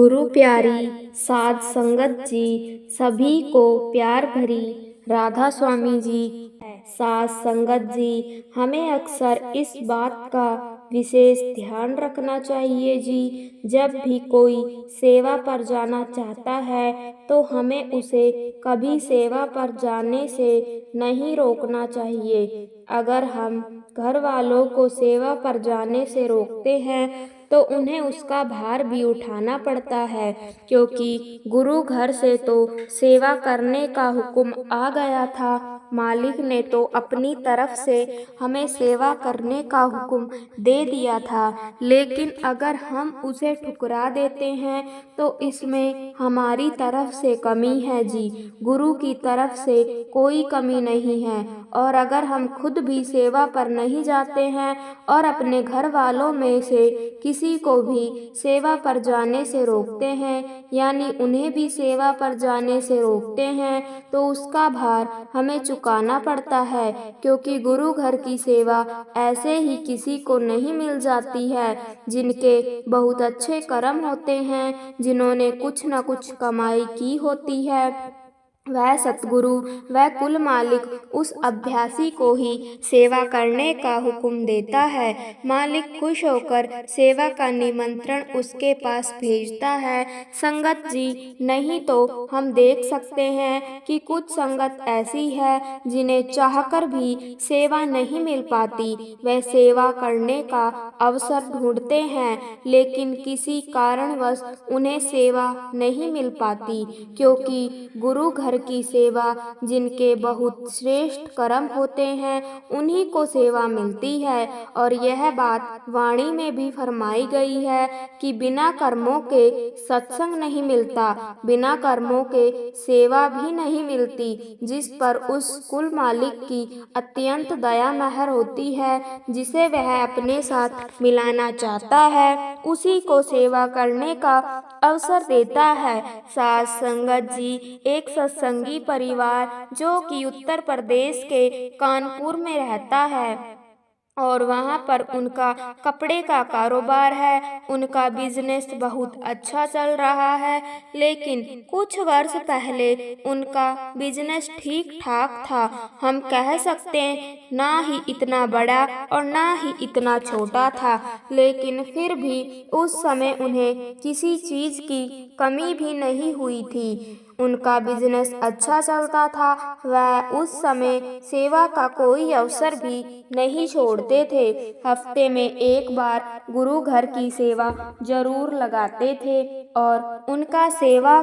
गुरु प्यारी साध संगत जी, सभी को प्यार भरी राधा स्वामी जी। साध संगत जी, हमें अक्सर इस बात का विशेष ध्यान रखना चाहिए जी। जब भी कोई सेवा पर जाना चाहता है तो हमें उसे कभी सेवा पर जाने से नहीं रोकना चाहिए। अगर हम घर वालों को सेवा पर जाने से रोकते हैं तो उन्हें उसका भार भी उठाना पड़ता है, क्योंकि गुरु घर से तो सेवा करने का हुक्म आ गया था। मालिक ने तो अपनी तरफ से हमें सेवा करने का हुक्म दे दिया था, लेकिन अगर हम उसे ठुकरा देते हैं तो इसमें हमारी तरफ से कमी है जी। गुरु की तरफ से कोई कमी नहीं है। और अगर हम खुद भी सेवा पर नहीं जाते हैं और अपने घर वालों में से किसी को भी सेवा पर जाने से रोकते हैं, यानी उन्हें भी सेवा पर जाने से रोकते हैं, तो उसका भार हमें चुकाना पड़ता है, क्योंकि गुरु घर की सेवा ऐसे ही किसी को नहीं मिल जाती है। जिनके बहुत अच्छे कर्म होते हैं, जिन्होंने कुछ न कुछ कमाई की होती है, वह सतगुरु वह कुल मालिक उस अभ्यासी को ही सेवा करने का हुक्म देता है। मालिक खुश होकर सेवा का निमंत्रण उसके पास भेजता है। संगत जी, नहीं तो हम देख सकते हैं कि कुछ संगत ऐसी है जिन्हें चाहकर भी सेवा नहीं मिल पाती। वह सेवा करने का अवसर ढूंढते हैं, लेकिन किसी कारणवश उन्हें सेवा नहीं मिल पाती, क्योंकि गुरु घर की सेवा जिनके बहुत श्रेष्ठ कर्म होते हैं उन्हीं को सेवा मिलती है। और यह बात वाणी में भी फरमाई गई है कि बिना कर्मों के सत्संग नहीं मिलता, बिना कर्मों के सेवा भी नहीं मिलती। जिस पर उस कुल मालिक की अत्यंत दया महर होती है, जिसे वह अपने साथ मिलाना चाहता है, उसी को सेवा करने का अवसर देता है। साध संगत जी, एक सत्संगी परिवार जो कि उत्तर प्रदेश के कानपुर में रहता है और वहाँ पर उनका कपड़े का कारोबार है। उनका बिजनेस बहुत अच्छा चल रहा है, लेकिन कुछ वर्ष पहले उनका बिजनेस ठीक ठाक था। हम कह सकते हैं ना ही इतना बड़ा और ना ही इतना छोटा था, लेकिन फिर भी उस समय उन्हें किसी चीज़ की कमी भी नहीं हुई थी। उनका बिजनेस अच्छा चलता था। वह उस समय सेवा का कोई अवसर भी नहीं छोड़ते थे। हफ्ते में एक बार गुरु घर की सेवा जरूर लगाते थे और उनका सेवा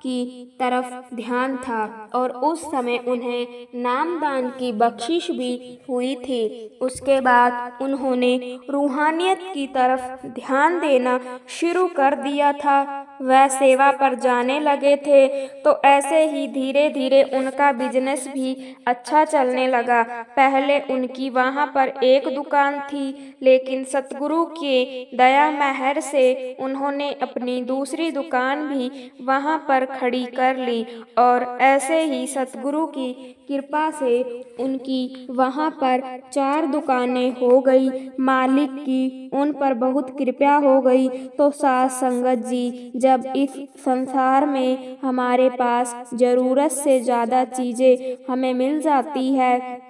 की तरफ ध्यान था, और उस समय उन्हें नामदान की बख्शिश भी हुई थी। उसके बाद उन्होंने रूहानियत की तरफ ध्यान देना शुरू कर दिया था। वह सेवा पर जाने लगे थे तो ऐसे ही धीरे धीरे उनका बिजनेस भी अच्छा चलने लगा। पहले उनकी वहाँ पर एक दुकान थी, लेकिन सतगुरु के दया महर से उन्होंने अपनी दूसरी दुकान भी वहाँ पर खड़ी कर ली, और ऐसे ही सतगुरु की कृपा से उनकी वहाँ पर 4 दुकानें हो गई। मालिक की उन पर बहुत कृपा हो गई। तो साध संगत जी, जब इस संसार में हमारे पास जरूरत से ज़्यादा चीज़ें हमें मिल जाती है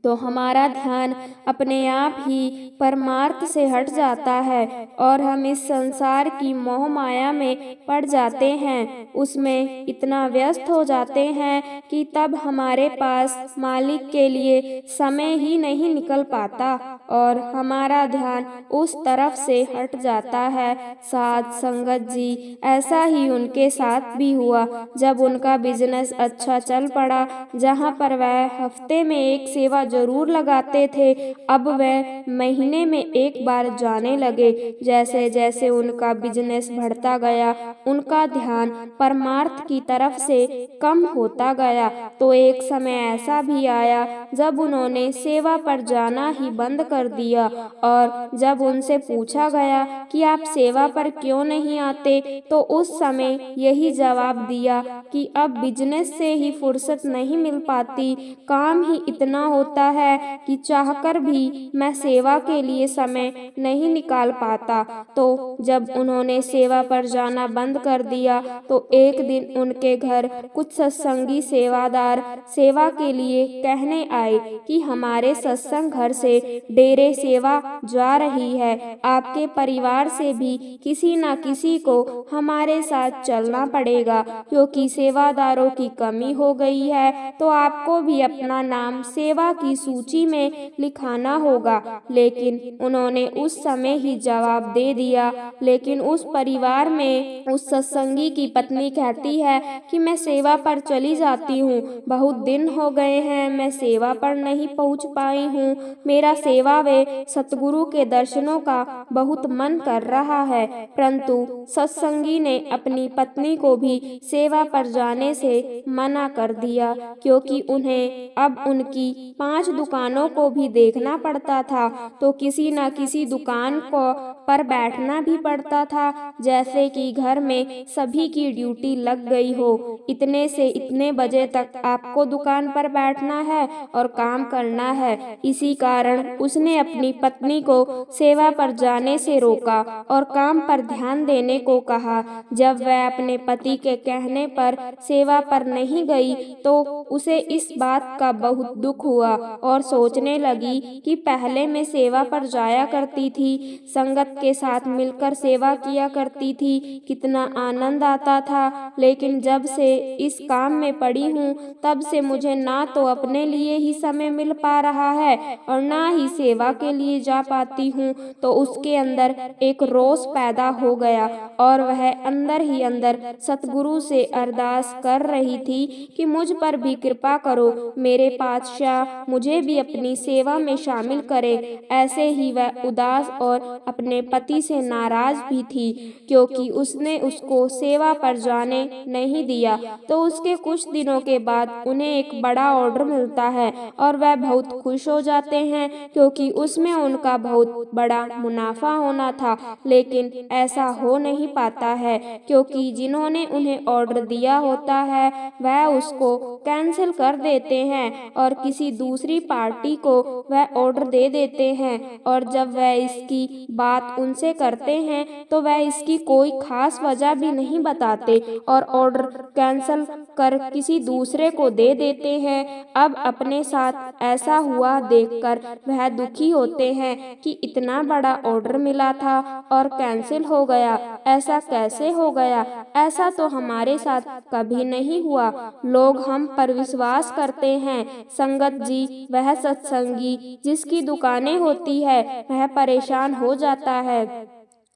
तो हमारा ध्यान अपने आप ही परमार्थ से हट जाता है और हम इस संसार की मोह माया में पड़ जाते हैं। उसमें इतना व्यस्त हो जाते हैं कि तब हमारे पास मालिक के लिए समय ही नहीं निकल पाता और हमारा ध्यान उस तरफ से हट जाता है। साध संगत जी, ऐसा ही उनके साथ भी हुआ। जब उनका बिजनेस अच्छा चल पड़ा, जहाँ पर वह हफ्ते में एक सेवा जरूर लगाते थे, अब वह महीने में एक बार जाने लगे। जैसे जैसे उनका बिजनेस बढ़ता गया, उनका ध्यान परमार्थ की तरफ से कम होता गया। तो एक समय ऐसा भी आया जब उन्होंने सेवा पर जाना ही बंद कर दिया, और जब उनसे पूछा गया कि आप सेवा पर क्यों नहीं आते, तो उस समय यही जवाब दिया कि अब बिजनेस से ही फुर्सत नहीं मिल पाती, काम ही इतना होता होता है कि चाहकर भी मैं सेवा के लिए समय नहीं निकाल पाता। तो जब उन्होंने सेवा पर जाना बंद कर दिया तो एक दिन उनके घर कुछ सत्संगी सेवादार सेवा के लिए कहने आए कि हमारे सत्संग घर से डेरे सेवा जा रही है, आपके परिवार से भी किसी न किसी को हमारे साथ चलना पड़ेगा, क्योंकि सेवादारों की कमी हो गई है। तो आपको भी अपना नाम सेवा की सूची में लिखाना होगा। लेकिन उन्होंने उस समय ही जवाब दे दिया। लेकिन उस परिवार में उस सत्संगी की पत्नी कहती है कि मैं सेवा पर चली जाती हूँ, बहुत दिन हो गए हैं मैं सेवा पर नहीं पहुँच पाई हूँ। मेरा सेवा व सतगुरु के दर्शनों का बहुत मन कर रहा है। परंतु सत्संगी ने अपनी पत्नी को भी सेवा पर जाने से मना कर दिया, क्योंकि उन्हें अब उनकी 5 दुकानों को भी देखना पड़ता था। तो किसी न किसी दुकान को पर बैठना भी पड़ता था, जैसे कि घर में सभी की ड्यूटी लग गई हो, इतने से इतने बजे तक आपको दुकान पर बैठना है और काम करना है। इसी कारण उसने अपनी पत्नी को सेवा पर जाने से रोका और काम पर ध्यान देने को कहा। जब वह अपने पति के कहने पर सेवा पर नहीं गई तो उसे इस बात का बहुत दुख हुआ और सोचने लगी कि पहले मैं सेवा पर जाया करती थी, संगत के साथ मिलकर सेवा किया करती थी, कितना आनंद आता था। लेकिन जब से इस काम में पड़ी हूँ तब से मुझे ना तो अपने लिए ही समय मिल पा रहा है और ना ही सेवा के लिए जा पाती हूँ। तो उसके अंदर एक रोष पैदा हो गया और वह अंदर ही अंदर सतगुरु से अरदास कर रही थी कि मुझ पर भी कृपा करो, मेरे पातशाह मुझे भी अपनी सेवा में शामिल करे। ऐसे ही वह उदास और अपने पति से नाराज भी थी, क्योंकि उसने उसको सेवा पर जाने नहीं दिया। तो उसके कुछ दिनों के बाद उन्हें एक बड़ा ऑर्डर मिलता है और वह बहुत खुश हो जाते हैं, क्योंकि उसमें उनका बहुत बड़ा मुनाफा होना था। लेकिन ऐसा हो नहीं पाता है, क्योंकि जिन्होंने उन्हें ऑर्डर दिया होता है वह उसको कैंसिल कर देते हैं और किसी दूसरी पार्टी को वह ऑर्डर दे देते हैं। और जब वह इसकी बात उनसे करते हैं तो वह इसकी कोई खास वजह भी नहीं बताते और ऑर्डर कैंसिल कर किसी दूसरे को दे देते हैं। अब अपने साथ ऐसा हुआ देखकर वह दुखी होते हैं कि इतना बड़ा ऑर्डर मिला था और कैंसिल हो गया, ऐसा कैसे हो गया, ऐसा तो हमारे साथ कभी नहीं हुआ। लोग हम पर विश्वास करते हैं। संगत जी, वह सत्संगी जिसकी दुकानें होती है वह परेशान हो जाता है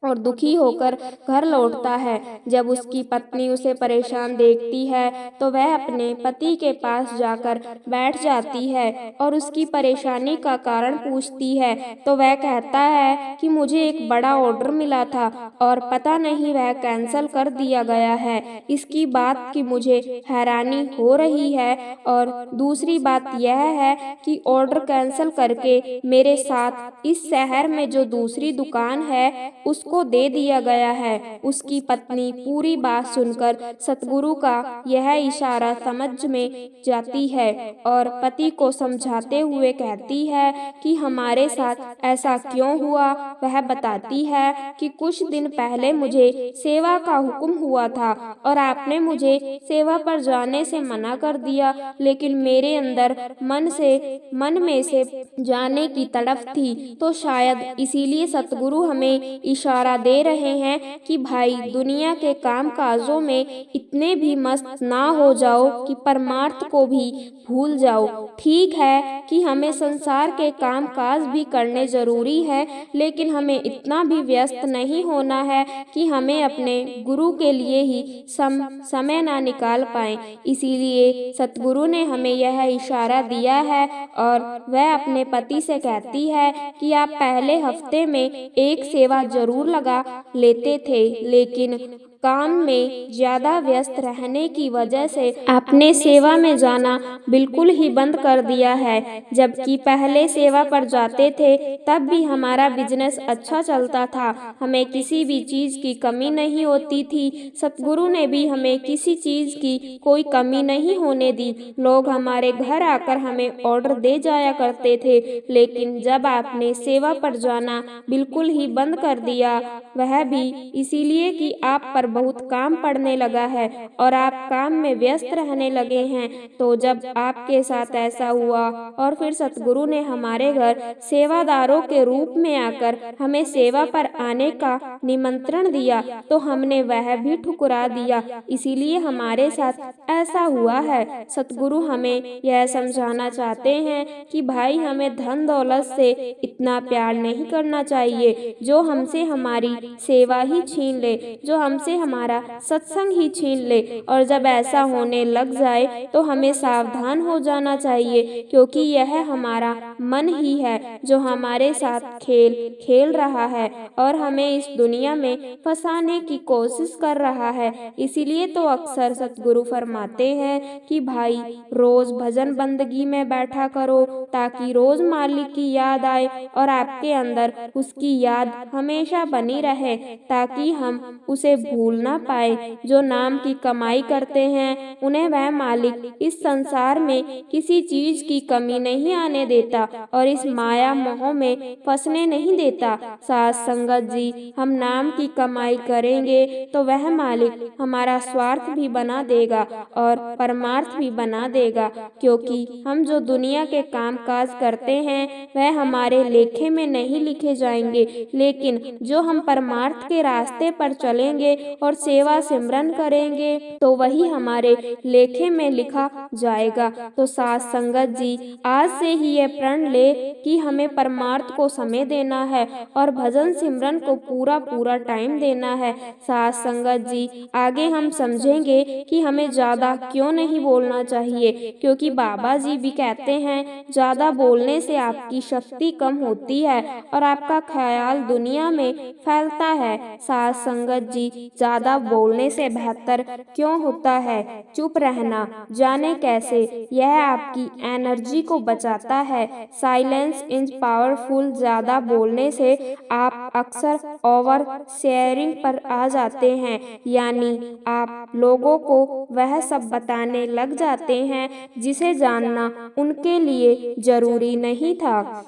और दुखी होकर घर लौटता है। जब उसकी पत्नी उसे परेशान देखती है तो वह अपने पति के पास जाकर बैठ जाती है और उसकी परेशानी का कारण पूछती है। तो वह कहता है कि मुझे एक बड़ा ऑर्डर मिला था और पता नहीं वह कैंसिल कर दिया गया है। इसकी बात की मुझे हैरानी हो रही है और दूसरी बात यह है कि ऑर्डर कैंसिल करके मेरे साथ इस शहर में जो दूसरी दुकान है उसको दे दिया गया है। उसकी पत्नी पूरी बात सुनकर सतगुरु का यह इशारा समझ में जाती है और पति को समझाते हुए कहती है कि हमारे साथ ऐसा क्यों हुआ। वह बताती है कि कुछ दिन पहले मुझे सेवा का हुक्म हुआ था और आपने मुझे सेवा पर जाने से मना कर दिया, लेकिन मेरे अंदर मन में से जाने की तड़प थी। तो शायद इसीलिए सतगुरु हमें इशारा दे रहे हैं कि भाई, दुनिया के काम काजों में इतने भी मस्त ना हो जाओ कि परमार्थ को भी भूल जाओ। ठीक है कि हमें संसार के काम काज भी करने जरूरी है, लेकिन हमें इतना भी व्यस्त नहीं होना है कि हमें अपने गुरु के लिए ही समय ना निकाल पाए। इसीलिए सतगुरु ने हमें यह इशारा दिया है और वह अपने पति से कहती है कि आप पहले हफ्ते में एक सेवा जरूर लगा लेते थे, लेकिन काम में ज्यादा व्यस्त रहने की वजह से आपने सेवा में जाना बिल्कुल ही बंद कर दिया है। जबकि पहले सेवा पर जाते थे तब भी हमारा बिजनेस अच्छा चलता था, हमें किसी भी चीज की कमी नहीं होती थी। सतगुरु ने भी हमें किसी चीज की कोई कमी नहीं होने दी। लोग हमारे घर आकर हमें ऑर्डर दे जाया करते थे, लेकिन जब आपने सेवा पर जाना बिल्कुल ही बंद कर दिया, वह भी इसीलिए कि आप पर बहुत काम पड़ने लगा है और आप काम में व्यस्त रहने लगे हैं। तो जब आपके साथ ऐसा हुआ और फिर सतगुरु ने हमारे घर सेवादारों के रूप में आकर हमें सेवा पर आने का निमंत्रण दिया, तो हमने वह भी ठुकरा दिया। इसीलिए हमारे साथ ऐसा हुआ है। सतगुरु हमें यह समझाना चाहते हैं कि भाई, हमें धन दौलत से इतना प्यार नहीं करना चाहिए जो हमसे हमारी सेवा ही छीन ले, जो हमसे हमारा सत्संग ही छीन ले। और जब ऐसा होने लग जाए तो हमें सावधान हो जाना चाहिए, क्योंकि यह हमारा मन ही है जो हमारे साथ खेल खेल रहा है और हमें इस दुनिया में फंसाने की कोशिश कर रहा है। इसीलिए तो अक्सर सतगुरु फरमाते हैं कि भाई, रोज भजन बंदगी में बैठा करो ताकि रोज मालिक की याद आए और आपके अंदर उसकी याद हमेशा बनी रहे, ताकि हम उसे भूल ना पाए। जो नाम की कमाई करते हैं उन्हें वह मालिक इस संसार में किसी चीज की कमी नहीं आने देता और इस माया मोह में फंसने नहीं देता। साथ संगत जी, हम नाम की कमाई करेंगे तो वह मालिक हमारा स्वार्थ भी बना देगा और परमार्थ भी बना देगा, क्योंकि हम जो दुनिया के काम काज करते हैं वह हमारे लेखे में नहीं लिखे जाएंगे, लेकिन जो हम परमार्थ के रास्ते पर चलेंगे और सेवा सिमरन करेंगे तो वही हमारे लेखे में लिखा जाएगा। तो साथ संगत जी, आज से ही यह प्रण ले कि हमें परमार्थ को समय देना है और भजन सिमरन को पूरा पूरा टाइम देना है। साथ संगत जी, आगे हम समझेंगे कि हमें ज्यादा क्यों नहीं बोलना चाहिए, क्योंकि बाबा जी भी कहते हैं ज्यादा बोलने से आपकी शक्ति कम होती है और आपका ख्याल दुनिया में फैलता है। साथ संगत जी, ज्यादा बोलने से बेहतर क्यों होता है चुप रहना। जाने कैसे यह आपकी एनर्जी को बचाता है। Silence is powerful. ज्यादा बोलने से आप अक्सर ओवर शेयरिंग पर आ जाते हैं, यानी आप लोगों को वह सब बताने लग जाते हैं जिसे जानना उनके लिए जरूरी नहीं था।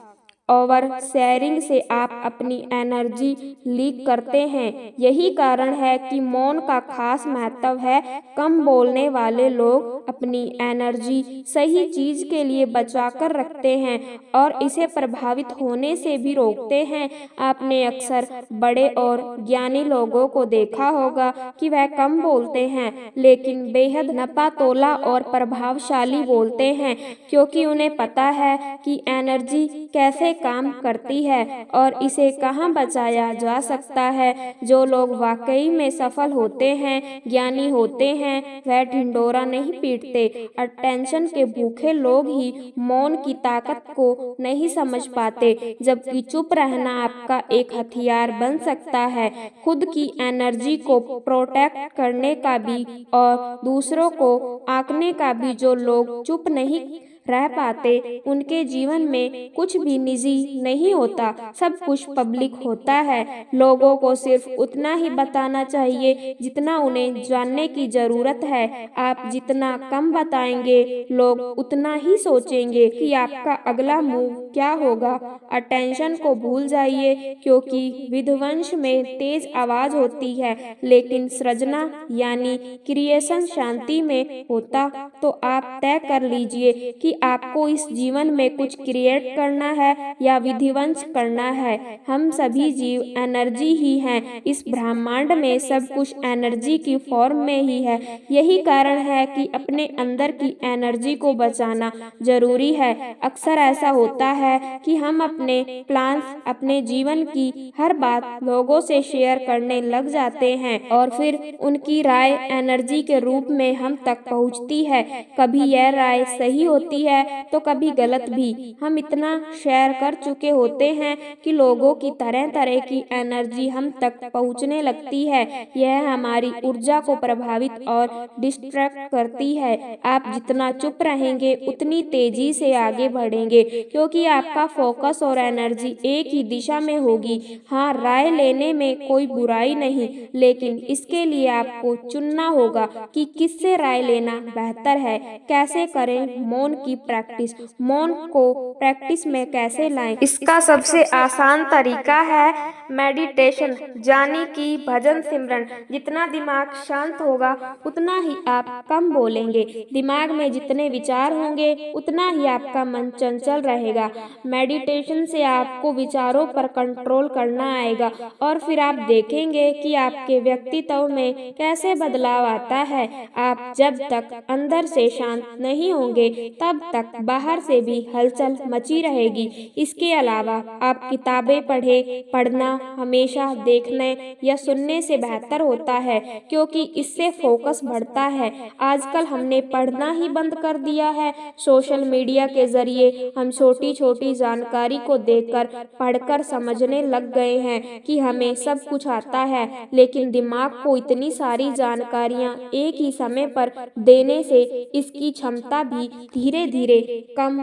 ओवर शेयरिंग से आप अपनी एनर्जी लीक करते हैं। यही कारण है कि मौन का खास महत्व है। कम बोलने वाले लोग अपनी एनर्जी सही चीज के लिए बचाकर रखते हैं और इसे प्रभावित होने से भी रोकते हैं। आपने अक्सर बड़े और ज्ञानी लोगों को देखा होगा कि वह कम बोलते हैं लेकिन बेहद नपा तोला और प्रभावशाली बोलते हैं, क्योंकि उन्हें पता है कि एनर्जी कैसे काम करती है और इसे कहाँ बचाया जा सकता है। जो लोग वाकई में सफल होते हैं, ज्ञानी होते हैं, वह ढिंडोरा नहीं पीटते। अटेंशन के भूखे लोग ही मौन की ताकत को नहीं समझ पाते, जबकि चुप रहना आपका एक हथियार बन सकता है, खुद की एनर्जी को प्रोटेक्ट करने का भी और दूसरों को आंकने का भी। जो लोग चुप नहीं रह पाते उनके जीवन में कुछ भी निजी नहीं होता, सब कुछ पब्लिक होता है। लोगों को सिर्फ उतना ही बताना चाहिए जितना उन्हें जानने की जरूरत है। आप जितना कम बताएंगे, लोग उतना ही सोचेंगे कि आपका अगला मूव क्या होगा। अटेंशन को भूल जाइए, क्योंकि विध्वंस में तेज आवाज होती है, लेकिन सृजना यानी क्रिएशन शांति में होता। तो आप तय कर लीजिए कि आपको इस जीवन में कुछ क्रिएट करना है या विध्वंस करना है। हम सभी जीव एनर्जी ही हैं। इस ब्रह्मांड में सब कुछ एनर्जी की फॉर्म में ही है। यही कारण है कि अपने अंदर की एनर्जी को बचाना जरूरी है। अक्सर ऐसा होता है कि हम अपने प्लान्स, अपने जीवन की हर बात लोगों से शेयर करने लग जाते हैं और फिर उनकी राय एनर्जी के रूप में हम तक पहुंचती है। कभी यह राय सही होती होती है तो कभी गलत भी। हम इतना शेयर कर चुके होते हैं कि लोगों की तरह तरह की एनर्जी हम तक पहुंचने लगती है। यह हमारी ऊर्जा को प्रभावित और डिस्ट्रैक्ट करती है। आप जितना चुप रहेंगे उतनी तेजी से आगे बढ़ेंगे, क्योंकि आपका फोकस और एनर्जी एक ही दिशा में होगी। हाँ, राय लेने में कोई बुराई नहीं, लेकिन इसके लिए आपको चुनना होगा कि किससे राय लेना बेहतर है। कैसे करें मौन की प्रैक्टिस? मौन को प्रैक्टिस में कैसे लाएं? इसका सबसे आसान तरीका है मेडिटेशन, यानी कि भजन सिमरन। जितना दिमाग शांत होगा उतना ही आप कम बोलेंगे। दिमाग में जितने विचार होंगे उतना ही आपका मन चंचल रहेगा। मेडिटेशन से आपको विचारों पर कंट्रोल करना आएगा और फिर आप देखेंगे कि आपके व्यक्तित्व में कैसे बदलाव आता है। आप जब तक अंदर से शांत नहीं होंगे तब तक बाहर से भी हलचल मची रहेगी। इसके अलावा आप किताबें पढ़ना हमेशा देखने या सुनने से बेहतर होता है, क्योंकि इससे फोकस बढ़ता है। आजकल हमने पढ़ना ही बंद कर दिया है। सोशल मीडिया के जरिए हम छोटी छोटी जानकारी को देखकर पढ़कर समझने लग गए हैं कि हमें सब कुछ आता है, लेकिन दिमाग को इतनी सारी जानकारियां एक ही समय पर देने से इसकी क्षमता भी धीरे धीरे कम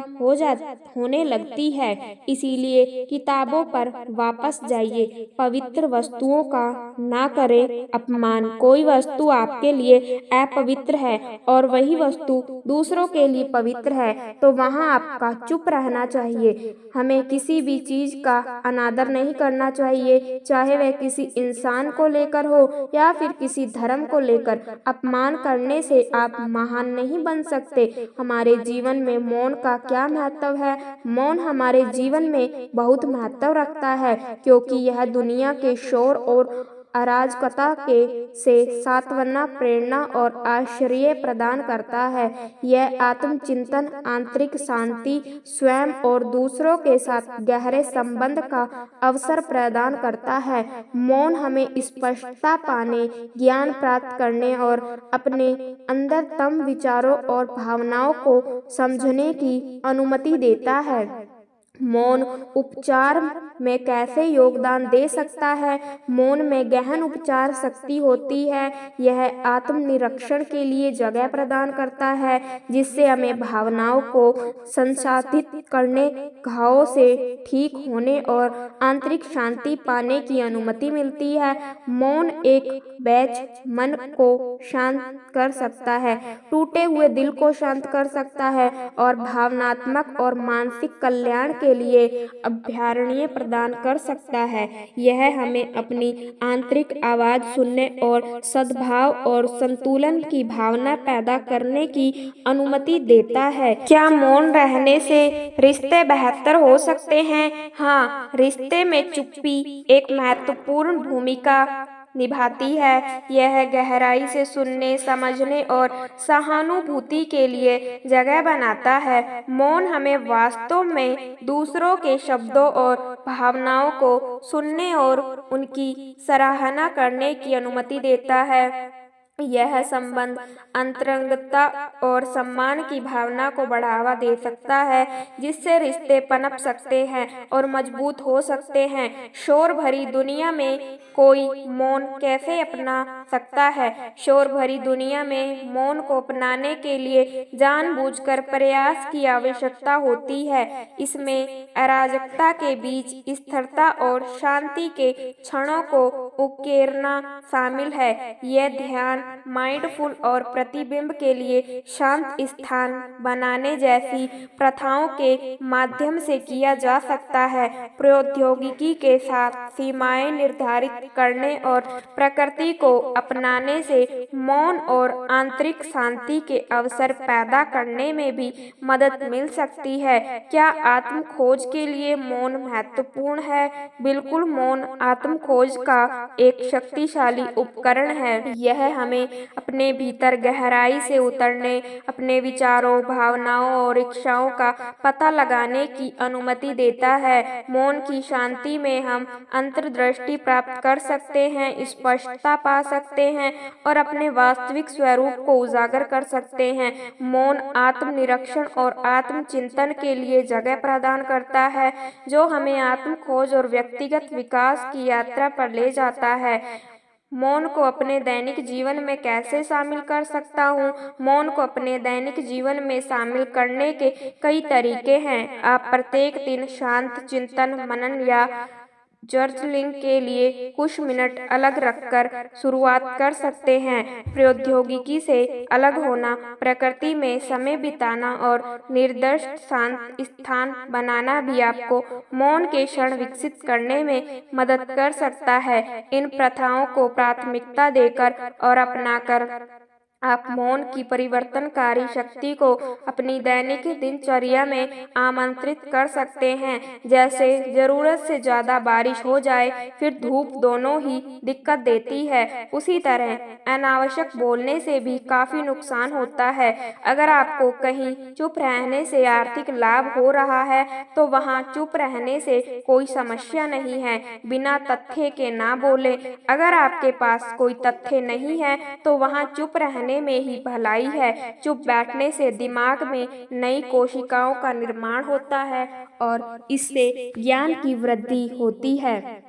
होने लगती है। इसीलिए किताबों पर वापस जाइए। पवित्र वस्तुओं का ना करें अपमान। कोई वस्तु आपके लिए अपवित्र है और वही वस्तु दूसरों के लिए पवित्र है, तो वहाँ आपका चुप रहना चाहिए। हमें किसी भी चीज का अनादर नहीं करना चाहिए, चाहे वह किसी इंसान को लेकर हो या फिर किसी धर्म को लेकर। अपमान करने से आप महान नहीं बन सकते। हमारे जीवन में मौन का क्या महत्व है? मौन हमारे जीवन में बहुत महत्व रखता है, क्योंकि यह दुनिया के शोर और अराजकता के से सांत्वना, प्रेरणा और आश्रय प्रदान करता है। यह आत्मचिंतन, आंतरिक शांति, स्वयं और दूसरों के साथ गहरे संबंध का अवसर प्रदान करता है। मौन हमें स्पष्टता पाने, ज्ञान प्राप्त करने और अपने अंदरतम विचारों और भावनाओं को समझने की अनुमति देता है। मौन उपचार में कैसे योगदान दे सकता है? मौन में गहन उपचार शक्ति होती है। यह आत्मनिरीक्षण के लिए जगह प्रदान करता है, जिससे हमें भावनाओं को संसाधित करने, घावों से ठीक होने और आंतरिक शांति पाने की अनुमति मिलती है। मौन एक बैच मन को शांत कर सकता है, टूटे हुए दिल को शांत कर सकता है और भावनात्मक और मानसिक कल्याण के लिए अभ्यारण्य प्रदान कर सकता है। यह हमें अपनी आंतरिक आवाज सुनने और सद्भाव और संतुलन की भावना पैदा करने की अनुमति देता है। क्या मौन रहने से रिश्ते बेहतर हो सकते हैं? हाँ, रिश्ते में चुप्पी एक महत्वपूर्ण भूमिका निभाती है। यह गहराई से सुनने, समझने और सहानुभूति के लिए जगह बनाता है। मौन हमें वास्तव में दूसरों के शब्दों और भावनाओं को सुनने और उनकी सराहना करने की अनुमति देता है। यह संबंध अंतरंगता और सम्मान की भावना को बढ़ावा दे सकता है, जिससे रिश्ते पनप सकते हैं और मजबूत हो सकते हैं। शोर भरी दुनिया में कोई मौन कैसे अपना सकता है? शोर भरी दुनिया में मौन को अपनाने के लिए जानबूझकर प्रयास की आवश्यकता होती है। इसमें अराजकता के बीच स्थिरता और शांति के क्षणों को उकेरना शामिल है। यह ध्यान, माइंडफुल और प्रतिबिंब के लिए शांत स्थान बनाने जैसी प्रथाओं के माध्यम से किया जा सकता है। प्रौद्योगिकी के साथ सीमाएं निर्धारित करने और प्रकृति को अपनाने से मौन और आंतरिक शांति के अवसर पैदा करने में भी मदद मिल सकती है। क्या आत्म खोज के लिए मौन महत्वपूर्ण है? बिल्कुल, मौन आत्म खोज का एक शक्तिशाली उपकरण है। यह हमें हमें अपने भीतर गहराई से उतरने, अपने विचारों, भावनाओं और इच्छाओं का पता लगाने की अनुमति देता है। मौन की शांति में हम अंतर्दृष्टि प्राप्त कर सकते हैं, स्पष्टता पा सकते हैं और अपने वास्तविक स्वरूप को उजागर कर सकते हैं। मौन आत्मनिरीक्षण और आत्मचिंतन के लिए जगह प्रदान करता है, जो हमें आत्म खोज और व्यक्तिगत विकास की यात्रा पर ले जाता है। मौन को अपने दैनिक जीवन में कैसे शामिल कर सकता हूँ? मौन को अपने दैनिक जीवन में शामिल करने के कई तरीके हैं। आप प्रत्येक दिन शांत चिंतन, मनन या जर्नलिंग के लिए कुछ मिनट अलग रखकर शुरुआत कर सकते हैं। प्रौद्योगिकी से अलग होना, प्रकृति में समय बिताना और निर्दिष्ट शांत स्थान बनाना भी आपको मौन के क्षण विकसित करने में मदद कर सकता है। इन प्रथाओं को प्राथमिकता देकर और अपनाकर आप मौन की परिवर्तनकारी शक्ति को अपनी दैनिक दिनचर्या में आमंत्रित कर सकते हैं। जैसे जरूरत से ज्यादा बारिश हो जाए, फिर धूप दोनों ही दिक्कत देती है, उसी तरह अनावश्यक बोलने से भी काफी नुकसान होता है। अगर आपको कहीं चुप रहने से आर्थिक लाभ हो रहा है, तो वहाँ चुप रहने से कोई समस्या नहीं है। बिना तथ्य के ना बोले। अगर आपके पास कोई तथ्य नहीं है, तो वहाँ चुप रहने में ही भलाई है। चुप बैठने से दिमाग में नई कोशिकाओं का निर्माण होता है और इससे ज्ञान की वृद्धि होती है।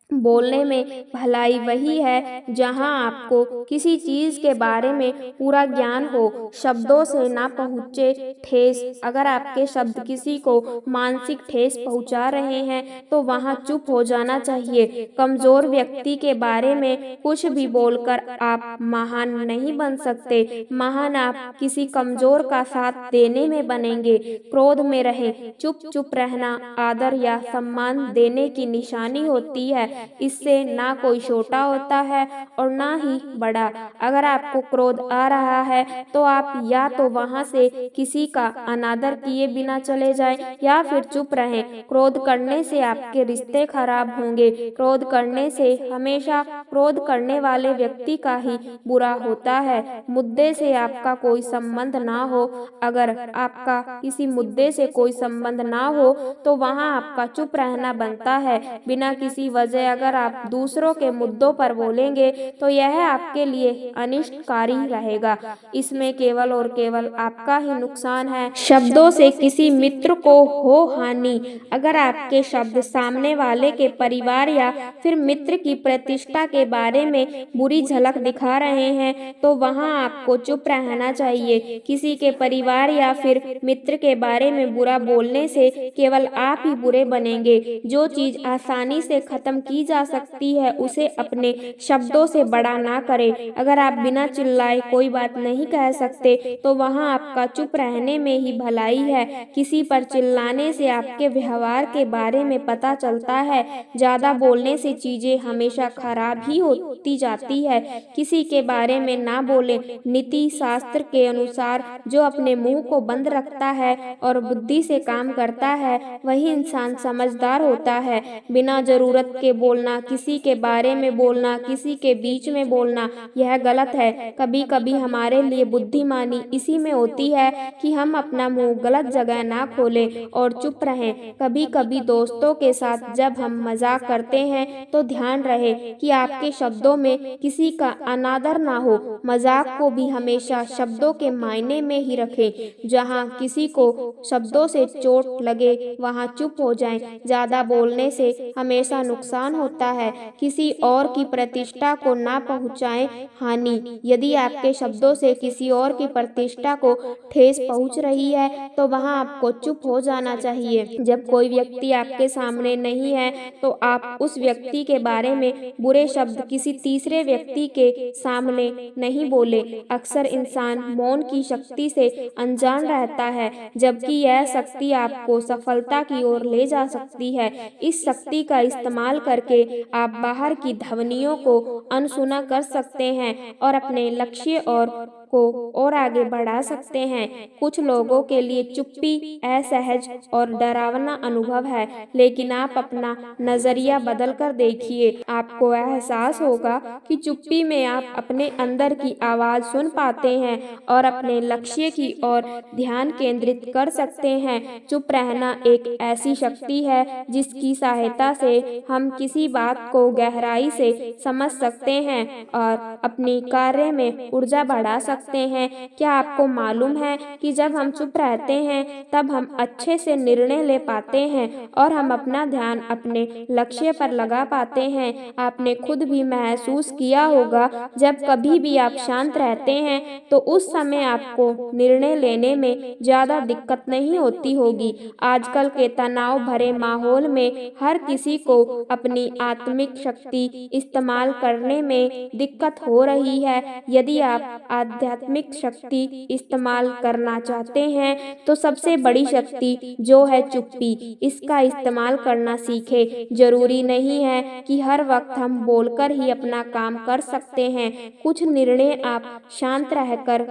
बोलने में भलाई वही है जहां आपको किसी चीज के बारे में पूरा ज्ञान हो, शब्दों से ना पहुँचे ठेस। अगर आपके शब्द किसी को मानसिक ठेस पहुंचा रहे हैं, तो वहां चुप हो जाना चाहिए। कमजोर व्यक्ति के बारे में कुछ भी बोलकर आप महान नहीं बन सकते। महान आप किसी कमजोर का साथ देने में बनेंगे। क्रोध में रहे। चुप रहना आदर या सम्मान देने की निशानी होती है। इससे ना कोई छोटा होता है और ना ही बड़ा। अगर आपको क्रोध आ रहा है, तो आप या तो वहां से किसी का अनादर किए बिना चले जाएं, या फिर चुप रहें। क्रोध करने से आपके रिश्ते खराब होंगे। क्रोध करने से हमेशा क्रोध करने वाले व्यक्ति का ही बुरा होता है। मुद्दे से आपका कोई संबंध ना हो। अगर आपका किसी मुद्दे से कोई संबंध ना हो, तो वहां आपका चुप रहना बनता है। बिना किसी वजह अगर आप दूसरों के मुद्दों पर बोलेंगे, तो यह आपके लिए अनिष्टकारी रहेगा। इसमें केवल और केवल आपका ही नुकसान है। शब्दों से किसी मित्र को हो हानि। अगर आपके शब्द सामने वाले के परिवार या फिर मित्र की प्रतिष्ठा के बारे में बुरी झलक दिखा रहे हैं, तो वहां आपको चुप रहना चाहिए। किसी के परिवार या फिर मित्र के बारे में बुरा बोलने से केवल आप ही बुरे बनेंगे। जो चीज आसानी से खत्म की जा सकती है, उसे अपने शब्दों से बड़ा ना करें। अगर आप बिना चिल्लाए कोई बात नहीं कह सकते, तो वहां आपका चुप रहने में ही भलाई है। किसी पर चिल्लाने से आपके व्यवहार के बारे में पता चलता है। ज्यादा बोलने से चीजें हमेशा खराब ही होती जाती है। किसी के बारे में ना बोले। नीति शास्त्र के अनुसार जो अपने मुंह को बंद रखता है और बुद्धि से काम करता है, वही इंसान समझदार होता है। बिना जरूरत के बोलना, किसी के बारे में बोलना, किसी के बीच में बोलना, यह गलत है। कभी कभी हमारे लिए बुद्धिमानी इसी में होती है कि हम अपना मुंह गलत जगह ना खोलें और चुप रहें। कभी कभी दोस्तों के साथ जब हम मजाक करते हैं, तो ध्यान रहे कि आपके शब्दों में किसी का अनादर ना हो। मजाक को भी हमेशा शब्दों के मायने में ही रखें। जहाँ किसी को शब्दों से चोट लगे, वहाँ चुप हो जाएं। ज्यादा बोलने से हमेशा नुकसान होता है। किसी और की प्रतिष्ठा को ना पहुँचाएं हानि। यदि आपके शब्दों से किसी और की प्रतिष्ठा को ठेस पहुँच रही है, तो वहाँ आपको चुप हो जाना चाहिए। जब कोई व्यक्ति आपके सामने नहीं है, तो आप उस व्यक्ति के बारे में बुरे शब्द किसी तीसरे व्यक्ति के सामने नहीं बोले। अक्सर इंसान मौन की शक्ति से अनजान रहता है, जबकि यह शक्ति आपको सफलता की ओर ले जा सकती है। इस शक्ति का इस्तेमाल करके आप बाहर की ध्वनियों को अनसुना कर सकते हैं और अपने लक्ष्य और को और आगे बढ़ा सकते हैं। कुछ लोगों के लिए चुप्पी असहज और डरावना अनुभव है, लेकिन आप अपना नजरिया बदल कर देखिए, आपको एहसास होगा कि चुप्पी में आप अपने अंदर की आवाज सुन पाते हैं और अपने लक्ष्य की ओर ध्यान केंद्रित कर सकते हैं। चुप रहना एक ऐसी शक्ति है जिसकी सहायता से हम किसी बात को गहराई से समझ सकते हैं और अपनी कार्य में ऊर्जा बढ़ा सकते हैं। क्या आपको मालूम है कि जब हम चुप रहते हैं तब हम अच्छे से निर्णय ले पाते हैं और हम अपना ध्यान अपने लक्ष्य पर लगा पाते हैं। आपने खुद भी महसूस किया होगा, जब कभी भी आप शांत रहते हैं तो उस समय आपको निर्णय लेने में ज्यादा दिक्कत नहीं होती होगी। आजकल के तनाव भरे माहौल में हर किसी को अपनी आत्मिक शक्ति इस्तेमाल करने में दिक्कत हो रही है। यदि आप आध्यात्मिक शक्ति इस्तेमाल करना चाहते हैं तो सबसे बड़ी शक्ति जो है चुप्पी, इसका इस्तेमाल करना सीखें। जरूरी नहीं है कि हर वक्त हम बोलकर ही अपना काम कर सकते हैं। कुछ निर्णय आप शांत रहकर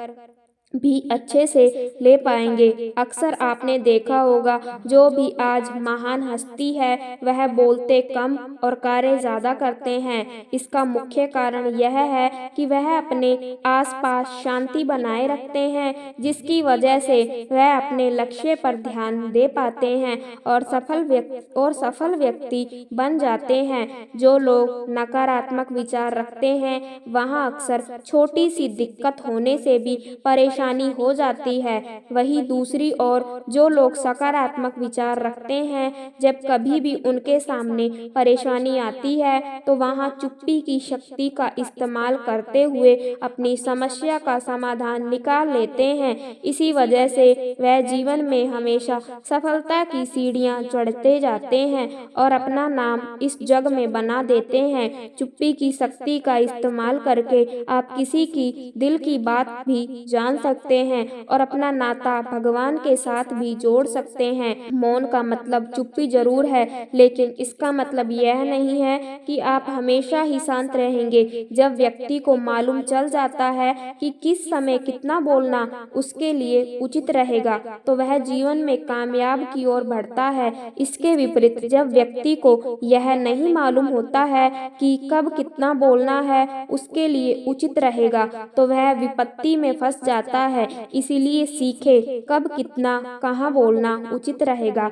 भी अच्छे से ले पाएंगे। अक्सर आपने देखा होगा, जो भी आज महान हस्ती है वह बोलते कम और कार्य ज्यादा करते हैं। इसका मुख्य कारण यह है कि वह अपने आसपास शांति बनाए रखते हैं, जिसकी वजह से वह अपने लक्ष्य पर ध्यान दे पाते हैं और सफल व्यक्ति बन जाते हैं। जो लोग नकारात्मक विचार रखते हैं वहाँ अक्सर छोटी सी दिक्कत होने से भी परेशानी हो जाती है। वही दूसरी ओर जो लोग सकारात्मक विचार रखते हैं, जब कभी भी उनके सामने परेशानी आती है तो वहाँ चुप्पी की शक्ति का इस्तेमाल करते हुए अपनी समस्या का समाधान निकाल लेते हैं। इसी वजह से वह जीवन में हमेशा सफलता की सीढ़ियां चढ़ते जाते हैं और अपना नाम इस जग में बना देते हैं। चुप्पी की शक्ति का इस्तेमाल करके आप किसी की दिल की बात भी जान सकते हैं और अपना नाता भगवान के साथ भी जोड़ सकते हैं। मौन का मतलब चुप्पी जरूर है, लेकिन इसका मतलब यह नहीं है कि आप हमेशा ही शांत रहेंगे। जब व्यक्ति को मालूम चल जाता है कि किस समय कितना बोलना उसके लिए उचित रहेगा, तो वह जीवन में कामयाब की ओर बढ़ता है। इसके विपरीत जब व्यक्ति को यह नहीं मालूम होता है कि कब कितना बोलना है उसके लिए उचित रहेगा, तो वह विपत्ति में फंस जाता है। इसीलिए सीखे कब कितना कहाँ बोलना उचित रहेगा।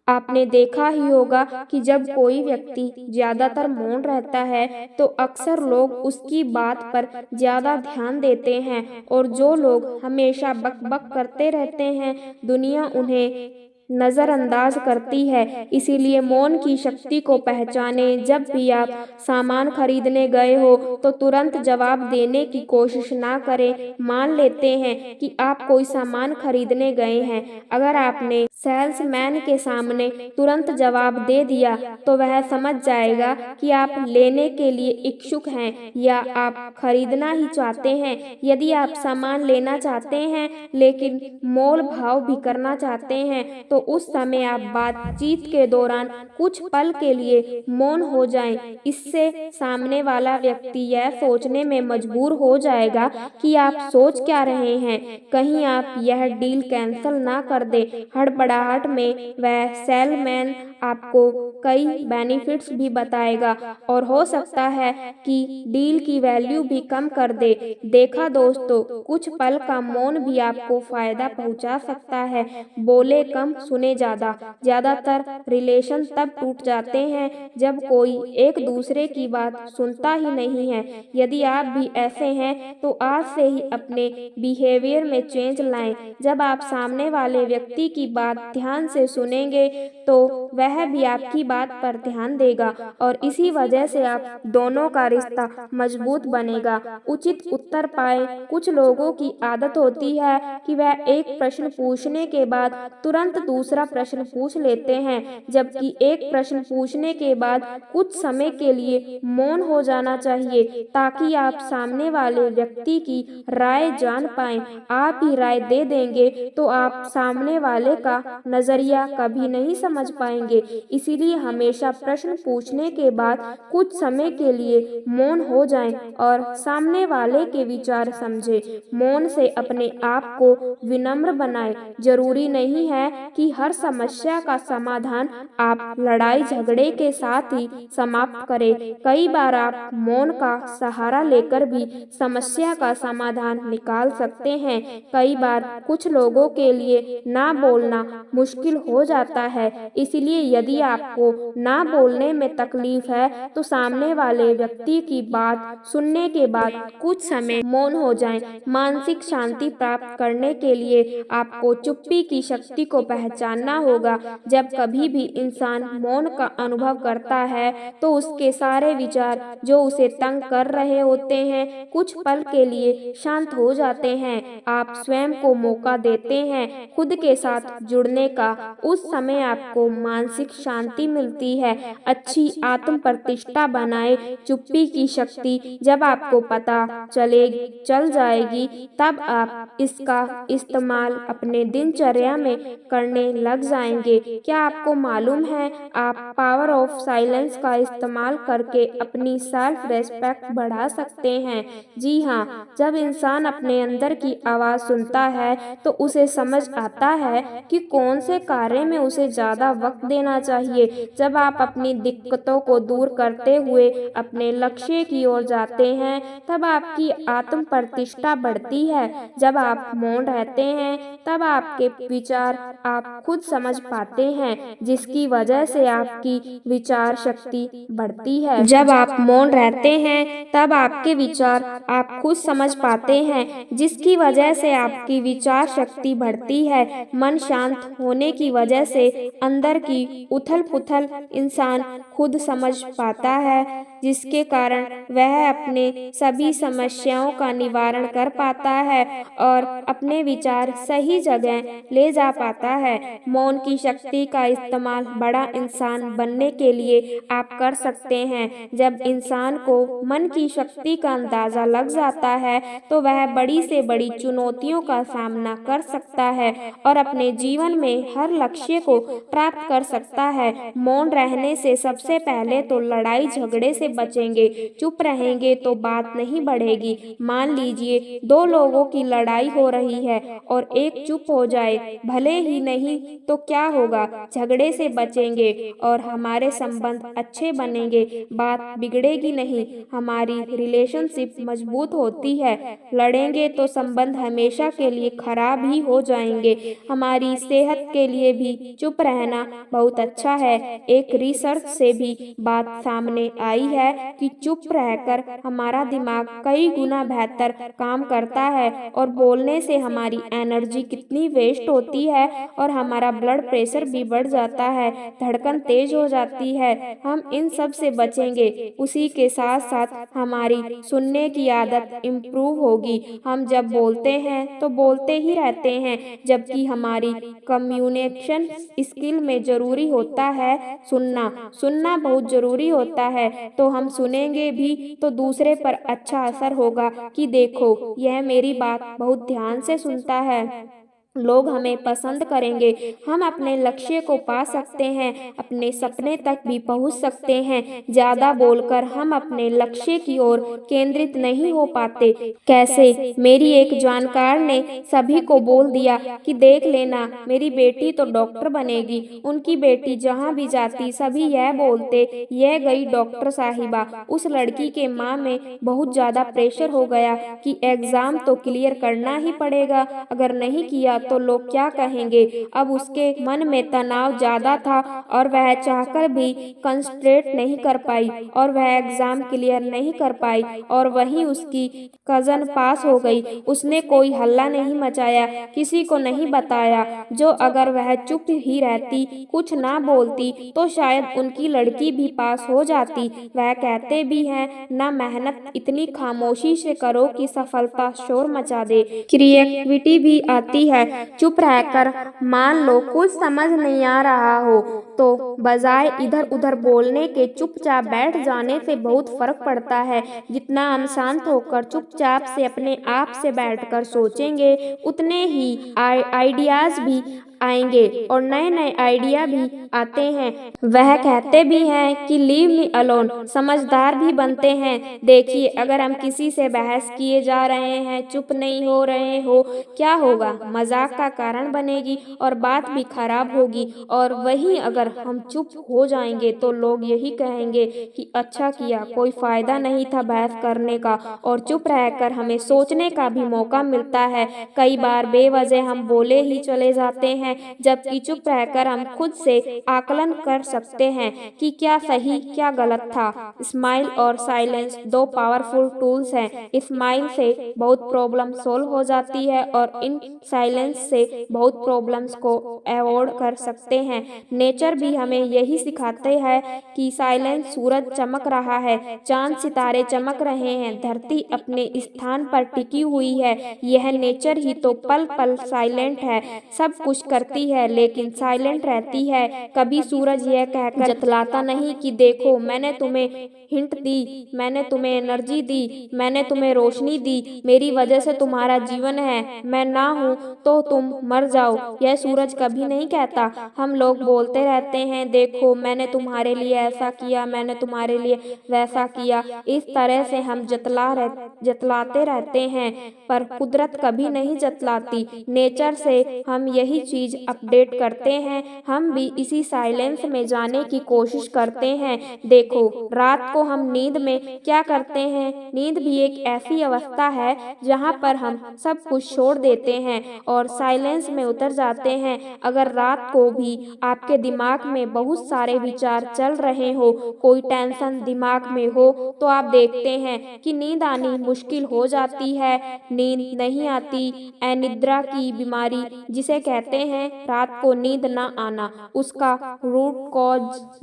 आपने देखा ही होगा कि जब कोई व्यक्ति ज्यादातर मौन रहता है तो अक्सर लोग उसकी बात पर ज्यादा ध्यान देते हैं, और जो लोग हमेशा बक बक करते रहते हैं दुनिया उन्हें नजरअंदाज करती है। इसीलिए मौन की शक्ति को पहचाने। जब भी आप सामान खरीदने गए हो तो तुरंत जवाब देने की कोशिश ना करें। मान लेते हैं कि आप कोई सामान खरीदने गए हैं, अगर आपने सेल्समैन के सामने तुरंत जवाब दे दिया तो वह समझ जाएगा कि आप लेने के लिए इच्छुक हैं या आप खरीदना ही चाहते हैं। यदि आप सामान लेना चाहते हैं लेकिन मोल भाव भी करना चाहते हैं तो उस समय आप बातचीत के दौरान कुछ पल के लिए मौन हो जाएं। इससे सामने वाला व्यक्ति यह सोचने में मजबूर हो जाएगा कि आप सोच क्या रहे हैं, कहीं आप यह डील कैंसिल ना कर दे। हड़बड़ाहट में वह सेलमैन आपको कई बेनिफिट्स भी बताएगा और हो सकता है कि डील की वैल्यू भी कम कर दे। देखा दोस्तों, कुछ पल का मौन भी आपको फायदा पहुंचा सकता है। बोले कम सुने ज्यादा। ज्यादातर रिलेशन तब टूट जाते हैं जब कोई एक दूसरे की बात सुनता ही नहीं है। यदि आप भी ऐसे हैं तो आज से ही अपने बिहेवियर में चेंज लाएं। जब आप सामने वाले व्यक्ति की बात ध्यान से सुनेंगे तो वह भी आपकी बात पर ध्यान देगा और इसी वजह से आप दोनों का रिश्ता मजबूत बनेगा। उचित उत्तर पाए। कुछ लोगों की आदत होती है कि वह एक प्रश्न पूछने के बाद तुरंत दूसरा प्रश्न पूछ लेते हैं, जबकि एक प्रश्न पूछने के बाद कुछ समय के लिए मौन हो जाना चाहिए ताकि आप सामने वाले व्यक्ति की राय जान पाएं। आप ही राय दे देंगे तो आप सामने वाले का नजरिया कभी नहीं समझ पाएंगे। इसीलिए हमेशा प्रश्न पूछने के बाद कुछ समय के लिए मौन हो जाएं और सामने वाले के विचार समझें। मौन से अपने आप को विनम्र बनाएं। जरूरी नहीं है कि हर समस्या का समाधान आप लड़ाई झगड़े के साथ ही समाप्त करें। कई बार आप मौन का सहारा लेकर भी समस्या का समाधान निकाल सकते हैं। कई बार कुछ लोगों के लिए ना बोलना मुश्किल हो जाता है, इसलिए यदि आपको ना बोलने में तकलीफ है तो सामने वाले व्यक्ति की बात सुनने के बाद कुछ समय मौन हो जाएं। मानसिक शांति प्राप्त करने के लिए आपको चुप्पी की शक्ति को पहचानना होगा। जब कभी भी इंसान मौन का अनुभव करता है तो उसके सारे विचार जो उसे तंग कर रहे होते हैं कुछ पल के लिए शांत हो जाते हैं। आप स्वयं को मौका देते हैं खुद के साथ जुड़ने का, उस समय आपको मानसिक शांति मिलती है। अच्छी आत्म प्रतिष्ठा बनाए। चुप्पी की शक्ति जब आपको पता चल जाएगी तब आप इसका इस्तेमाल अपने दिनचर्या में करने लग जाएंगे। क्या आपको मालूम है आप पावर ऑफ साइलेंस का इस्तेमाल करके अपनी सेल्फ रेस्पेक्ट बढ़ा सकते हैं? जी हाँ, जब इंसान अपने अंदर की आवाज़ सुनता है तो उसे समझ आता है कि कौन से कार्य में उसे ज़्यादा वक्त देना चाहिए। जब आप अपनी दिक्कतों को दूर करते हुए अपने लक्ष्य की ओर जाते हैं तब आपकी आत्म प्रतिष्ठा बढ़ती है। जब आप मौन रहते हैं तब आपके विचार आप खुद समझ पाते हैं, जिसकी वजह से आपकी विचार शक्ति बढ़ती है। जब आप मौन रहते हैं तब आपके विचार आप खुद समझ पाते हैं, जिसकी वजह से आपकी विचार शक्ति बढ़ती है। मन शांत होने की वजह से अंदर की उथल पुथल इंसान खुद समझ पाता है, जिसके कारण वह अपने सभी समस्याओं का निवारण कर पाता है और अपने विचार सही जगह ले जा पाता है। मौन की शक्ति का इस्तेमाल बड़ा इंसान बनने के लिए आप कर सकते हैं। जब इंसान को मन की शक्ति का अंदाजा लग जाता है तो वह बड़ी से बड़ी चुनौतियों का सामना कर सकता है और अपने जीवन में हर लक्ष्य को प्राप्त कर सकता है। मौन रहने से सबसे पहले तो लड़ाई झगड़े से बचेंगे। चुप रहेंगे तो बात नहीं बढ़ेगी। मान लीजिए दो लोगों की लड़ाई हो रही है और एक चुप हो जाए, भले ही नहीं तो क्या होगा, झगड़े से बचेंगे और हमारे संबंध अच्छे बनेंगे, बात बिगड़ेगी नहीं, हमारी रिलेशनशिप मजबूत होती है। लड़ेंगे तो संबंध हमेशा के लिए खराब ही हो जाएंगे। हमारी सेहत के लिए भी चुप रहना बहुत अच्छा है। एक रिसर्च से भी बात सामने आई है कि चुप रहकर हमारा दिमाग कई गुना बेहतर काम करता है और बोलने से हमारी एनर्जी कितनी वेस्ट होती है और हमारा ब्लड प्रेशर भी बढ़ जाता है, धड़कन तेज हो जाती है। हम इन सब से बचेंगे। उसी के साथ साथ हमारी सुनने की आदत इम्प्रूव होगी। हम जब बोलते हैं तो बोलते ही रहते हैं, जबकि हमारी कम्युनिकेशन स्किल में जरूरी होता है सुनना बहुत जरूरी होता है। तो हम सुनेंगे भी तो दूसरे पर अच्छा असर होगा कि देखो यह मेरी बात बहुत ध्यान से सुनता है, लोग हमें पसंद करेंगे। हम अपने लक्ष्य को पा सकते हैं, अपने सपने तक भी पहुंच सकते हैं। ज्यादा बोलकर हम अपने लक्ष्य की ओर केंद्रित नहीं हो पाते। कैसे? मेरी एक जानकार ने सभी को बोल दिया कि देख लेना मेरी बेटी तो डॉक्टर बनेगी। उनकी बेटी जहां भी जाती सभी यह बोलते, यह गई डॉक्टर साहिबा। उस लड़की के माँ में बहुत ज्यादा प्रेशर हो गया कि एग्जाम तो क्लियर करना ही पड़ेगा, अगर नहीं किया तो लोग क्या कहेंगे। अब उसके मन में तनाव ज्यादा था और वह चाहकर भी कंसंट्रेट नहीं कर पाई और वह एग्जाम क्लियर नहीं कर पाई और वहीं उसकी कजन पास हो गई। उसने कोई हल्ला नहीं मचाया, किसी को नहीं बताया, जो अगर वह चुप ही रहती, कुछ ना बोलती तो शायद उनकी लड़की भी पास हो जाती। वह कहते भी हैं ना मेहनत इतनी खामोशी से करो कि सफलता शोर मचा दे। क्रिएटिविटी भी आती है। चुप रहकर मान लो कुछ समझ नहीं आ रहा हो तो बजाय इधर उधर बोलने के चुपचाप बैठ जाने से बहुत फर्क पड़ता है। जितना हम शांत होकर चुपचाप से अपने आप से बैठकर सोचेंगे उतने ही आइडियाज भी आएंगे और नए नए आइडिया भी आते हैं। वह कहते भी हैं कि लीव मी अलोन, समझदार भी बनते हैं। देखिए, अगर हम किसी से बहस किए जा रहे हैं, चुप नहीं हो रहे हो, क्या होगा? मजाक का कारण बनेगी और बात भी खराब होगी। और वहीं अगर हम चुप हो जाएंगे तो लोग यही कहेंगे कि अच्छा किया, कोई फायदा नहीं था बहस करने का, और चुप रहकर हमें सोचने का भी मौका मिलता है। कई बार बेवजह हम बोले ही चले जाते हैं, जबकि चुप रहकर हम खुद से आकलन कर सकते हैं कि क्या सही क्या गलत था। स्माइल और साइलेंस दो पावरफुल टूल्स हैं। स्माइल से बहुत प्रॉब्लम सोल्व हो जाती है और इन साइलेंस से बहुत प्रॉब्लम्स को अवॉइड कर सकते हैं। नेचर भी हमें यही सिखाते हैं कि साइलेंस, सूरज चमक रहा है, चांद सितारे चमक रहे हैं, धरती अपने स्थान पर टिकी हुई है, यह नेचर ही तो पल पल साइलेंट है, सब कुछ करती है लेकिन साइलेंट रहती है। कभी सूरज यह कहकर जतलाता नहीं कि देखो मैंने तुम्हें हिंट दी, मैंने तुम्हें एनर्जी दी, मैंने तुम्हें रोशनी दी, मेरी वजह से तुम्हारा जीवन है, मैं ना हूँ तो तुम मर जाओ, यह सूरज कभी नहीं कहता। हम लोग बोलते रहते हैं देखो मैंने तुम्हारे लिए ऐसा किया, मैंने तुम्हारे लिए वैसा किया, इस तरह से हम जतलाते रहते हैं, पर कुदरत कभी नहीं जतलाती। नेचर से हम यही चीज अपडेट करते हैं, हम भी इसी साइलेंस में जाने की कोशिश करते हैं। देखो रात को हम नींद में क्या करते हैं? नींद भी एक ऐसी अवस्था है जहाँ पर हम सब कुछ छोड़ देते हैं और साइलेंस में उतर जाते हैं। अगर रात को भी आपके दिमाग में बहुत सारे विचार चल रहे हो, कोई टेंशन दिमाग में हो, तो आप देखते हैं कि नींद आनी मुश्किल हो जाती है, नींद नहीं आती। अनिद्रा की बीमारी जिसे कहते हैं, रात को नींद ना आना, उसका रूट कॉज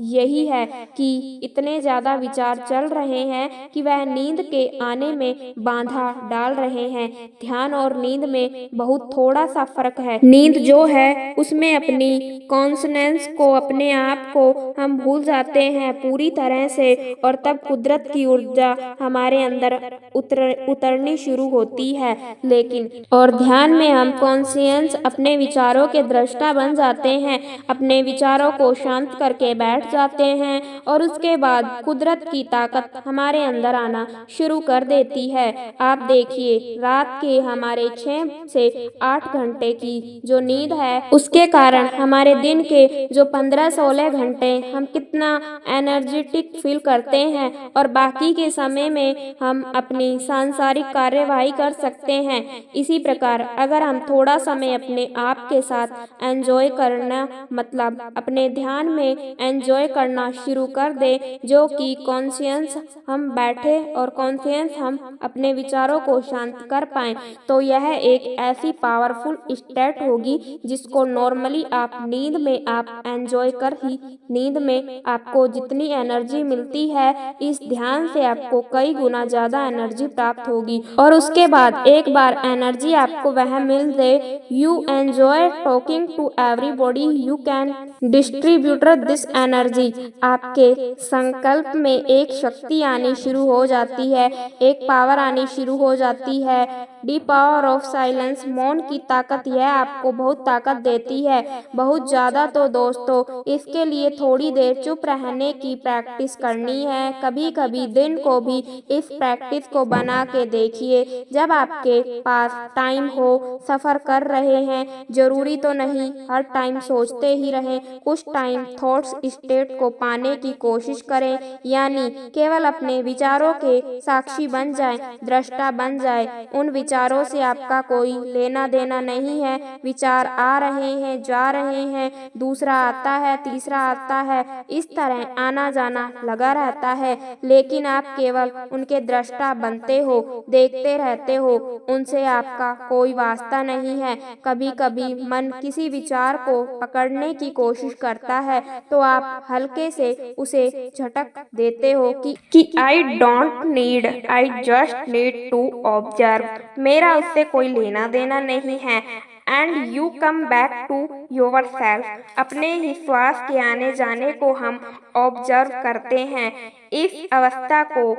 यही है कि इतने ज्यादा विचार चल रहे हैं कि वह नींद के आने में बाधा डाल रहे हैं। ध्यान और नींद में बहुत थोड़ा सा फर्क है। नींद जो है उसमें अपनी कॉन्शनेंस को, अपने आप को हम भूल जाते हैं पूरी तरह से, और तब कुदरत की ऊर्जा हमारे अंदर उतरनी शुरू होती है। लेकिन और ध्यान में हम कॉन्शियस अपने विचारों के दृष्टा बन जाते हैं, अपने विचारों को शांत करके बैठ जाते हैं और उसके बाद कुदरत की ताकत हमारे अंदर आना शुरू कर देती है। आप देखिए रात के हमारे 6 से 8 घंटे की जो नींद है, उसके कारण हमारे दिन के जो 15-16 घंटे हम कितना एनर्जेटिक फील करते हैं और बाकी के समय में हम अपनी सांसारिक कार्यवाही कर सकते हैं। इसी प्रकार अगर हम थोड़ा समय अपने आप के साथ एंजॉय करना, मतलब अपने ध्यान में एंजॉय करना शुरू कर दे, जो कि कॉन्शियस हम बैठे और कॉन्शियस हम अपने विचारों को शांत कर पाएं, तो यह एक ऐसी पावरफुल स्टेट होगी जिसको नॉर्मली आप नींद में आप एंजॉय कर ही, नींद में आपको जितनी एनर्जी मिलती है, इस ध्यान से आपको कई गुना ज्यादा एनर्जी प्राप्त होगी। और उसके बाद एक बार एनर्जी आपको वह मिल जाए, you enjoy talking to everybody, you can distribute this energy. आपके संकल्प में एक शक्ति आनी शुरू हो जाती है, एक पावर आनी शुरू हो जाती है। दी पावर ऑफ साइलेंस, मौन की ताकत, यह आपको बहुत ताकत देती है, बहुत ज्यादा। तो दोस्तों इसके लिए थोड़ी देर चुप रहने की प्रैक्टिस करनी है। कभी कभी दिन को भी इस प्रैक्टिस को बना के देखिए। जब आपके पास टाइम हो, सफर कर रहे हैं, जरूरी तो नहीं हर टाइम सोचते ही रहें, कुछ टाइम थॉट्स स्टेट को पाने की कोशिश करें, यानी केवल अपने विचारों के साक्षी बन जाएं, दृष्टा बन जाएं। उन विचारों से आपका कोई लेना देना नहीं है। विचार आ रहे हैं, जा रहे हैं, दूसरा आता है, तीसरा आता है, इस तरह आना जाना लगा रहता है, लेकिन आप केवल उनके दृष्टा बनते हो, देखते रहते हो, उनसे आपका कोई वास्ता नहीं है। कभी कभी मन किसी विचार को पकड़ने की कोशिश करता है तो आप हल्के से उसे झटक देते हो कि I don't need, I just need to observe, मेरा उससे कोई लेना देना नहीं है। And you come back to yourself, अपने ही श्वास के आने जाने को हम ऑब्जर्व करते हैं। इस अवस्था को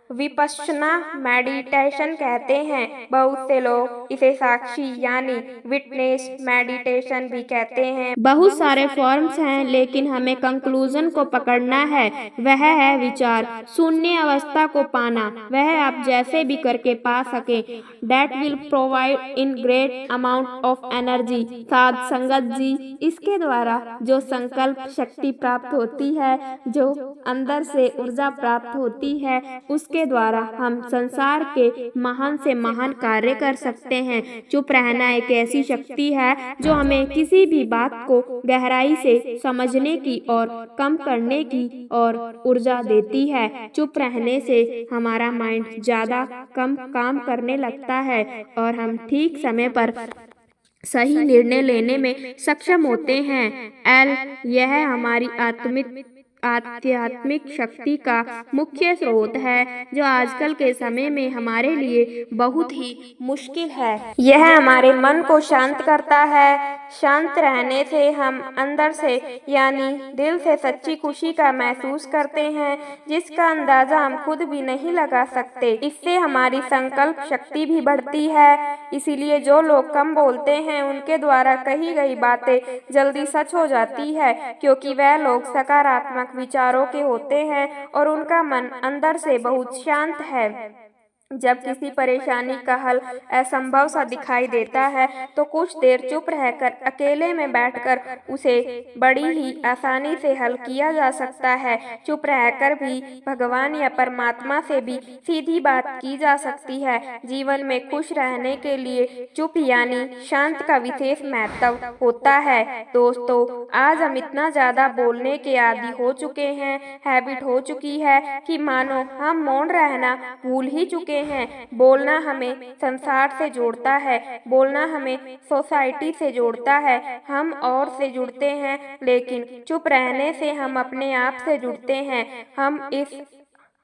विपश्यना मेडिटेशन कहते हैं। बहुत से लोग इसे साक्षी यानी विटनेस मेडिटेशन भी कहते हैं। बहुत सारे फॉर्म्स हैं, लेकिन हमें कंक्लूजन को पकड़ना है। वह है विचार शून्य अवस्था को पाना। वह आप जैसे भी करके पा सके। That will provide in great amount of energy। साध संगत जी, इसके द्वारा जो संकल्प शक्ति प्राप्त होती है, जो अंदर से ऊर्जा प्राप्त होती है, उसके द्वारा हम संसार के महान से महान कार्य कर सकते हैं। चुप रहना एक ऐसी शक्ति है जो हमें किसी भी बात को गहराई से समझने की और कम करने की और ऊर्जा देती है। चुप रहने से हमारा माइंड ज्यादा कम काम करने लगता है और हम ठीक समय पर सही निर्णय लेने में सक्षम होते हैं। यह हमारी आध्यात्मिक शक्ति का मुख्य स्रोत है, जो आजकल के समय में हमारे लिए बहुत ही मुश्किल है। यह हमारे मन को शांत करता है। शांत रहने से हम अंदर से यानी दिल से सच्ची खुशी का महसूस करते हैं, जिसका अंदाजा हम खुद भी नहीं लगा सकते। इससे हमारी संकल्प शक्ति भी बढ़ती है। इसीलिए जो लोग कम बोलते हैं, उनके द्वारा कही गई बातें जल्दी सच हो जाती है, क्योंकि वह लोग सकारात्मक विचारों के होते हैं और उनका मन अंदर से बहुत शांत है। जब किसी परेशानी का हल असंभव सा दिखाई देता है, तो कुछ देर चुप रहकर अकेले में बैठकर उसे बड़ी ही आसानी से हल किया जा सकता है। चुप रहकर भी भगवान या परमात्मा से भी सीधी बात की जा सकती है। जीवन में खुश रहने के लिए चुप यानी शांत का विशेष महत्व होता है। दोस्तों, आज हम इतना ज्यादा बोलने के आदी हो चुके हैं, हैबिट हो चुकी है कि मानो हम मौन रहना भूल ही चुके हैं। बोलना हमें संसार से जोड़ता है, बोलना हमें सोसाइटी से जोड़ता है, हम और से जुड़ते हैं, लेकिन चुप रहने से हम अपने आप से जुड़ते हैं। हम इस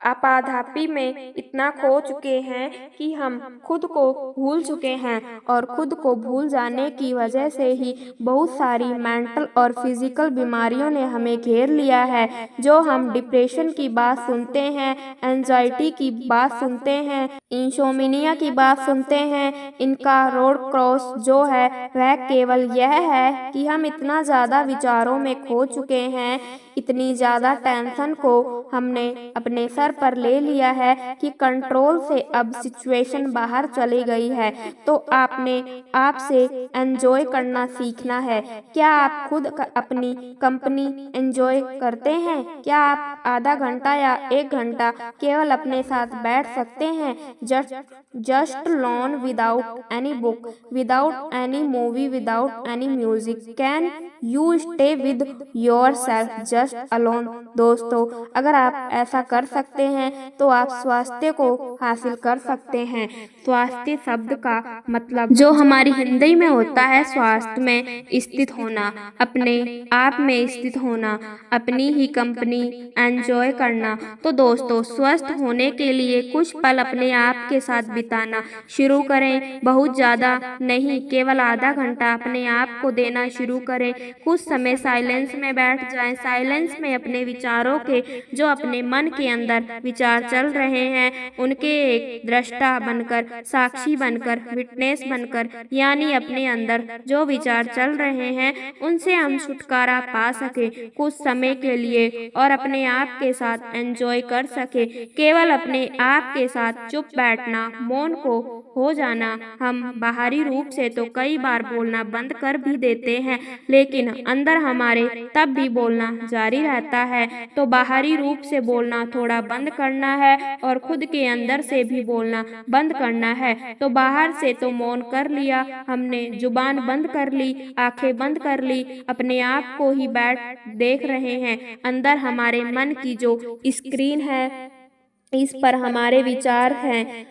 आपाधापी में इतना खो चुके हैं कि हम खुद को भूल चुके हैं, और खुद को भूल जाने की वजह से ही बहुत सारी मेंटल और फिजिकल बीमारियों ने हमें घेर लिया है। जो हम डिप्रेशन की बात सुनते हैं, एंजाइटी की बात सुनते हैं, इंसोमिनिया की बात सुनते हैं, इनका रोड क्रॉस जो है वह केवल यह है कि हम इतना ज़्यादा विचारों में खो चुके हैं, इतनी ज़्यादा टेंशन को हमने अपने सर पर ले लिया है कि कंट्रोल से अब सिचुएशन बाहर चली गई है। तो आपने आप से एंजॉय करना सीखना है। क्या आप खुद अपनी कंपनी एंजॉय करते हैं? क्या आप आधा घंटा या 1 घंटा केवल अपने साथ बैठ सकते हैं? Just loan without any book, without any movie, without any music. Can you stay with your self just alone? दोस्तों, अगर आप ऐसा कर सकते हैं तो आप स्वास्थ्य को हासिल कर सकते हैं। स्वास्थ्य शब्द का मतलब जो हमारी हिंदी में होता है स्वास्थ्य में स्थित होना, अपने आप में स्थित होना, अपनी ही कंपनी एंजॉय करना। तो दोस्तों, स्वस्थ होने के लिए कुछ पल अपने आप के साथ बिताना शुरू करें। बहुत ज़्यादा नहीं, केवल आधा घंटा अपने आप को देना शुरू करें। कुछ समय साइलेंस में बैठ जाएं। साइलेंस में अपने विचारों के, जो अपने मन के अंदर विचार चल रहे हैं, उनके एक दृष्टा बनकर, साक्षी बनकर, विटनेस बनकर, यानी अपने अंदर जो विचार चल रहे हैं उनसे हम छुटकारा पा सके कुछ समय के लिए, और अपने आप के साथ एंजॉय कर सके। केवल अपने आप के साथ चुप बैठना, मौन को हो जाना। हम बाहरी रूप से तो कई बार बोलना बंद कर भी देते हैं, लेकिन अंदर हमारे तब भी बोलना जारी रहता है। तो बाहरी रूप से बोलना थोड़ा बंद करना है और खुद के अंदर से भी बोलना बंद करना है। तो बाहर से तो मौन कर लिया हमने, जुबान बंद कर ली, आंखें बंद कर ली, अपने आप को ही बैठ देख रहे हैं। अंदर हमारे मन की जो स्क्रीन है, इस पर हमारे विचार हैं,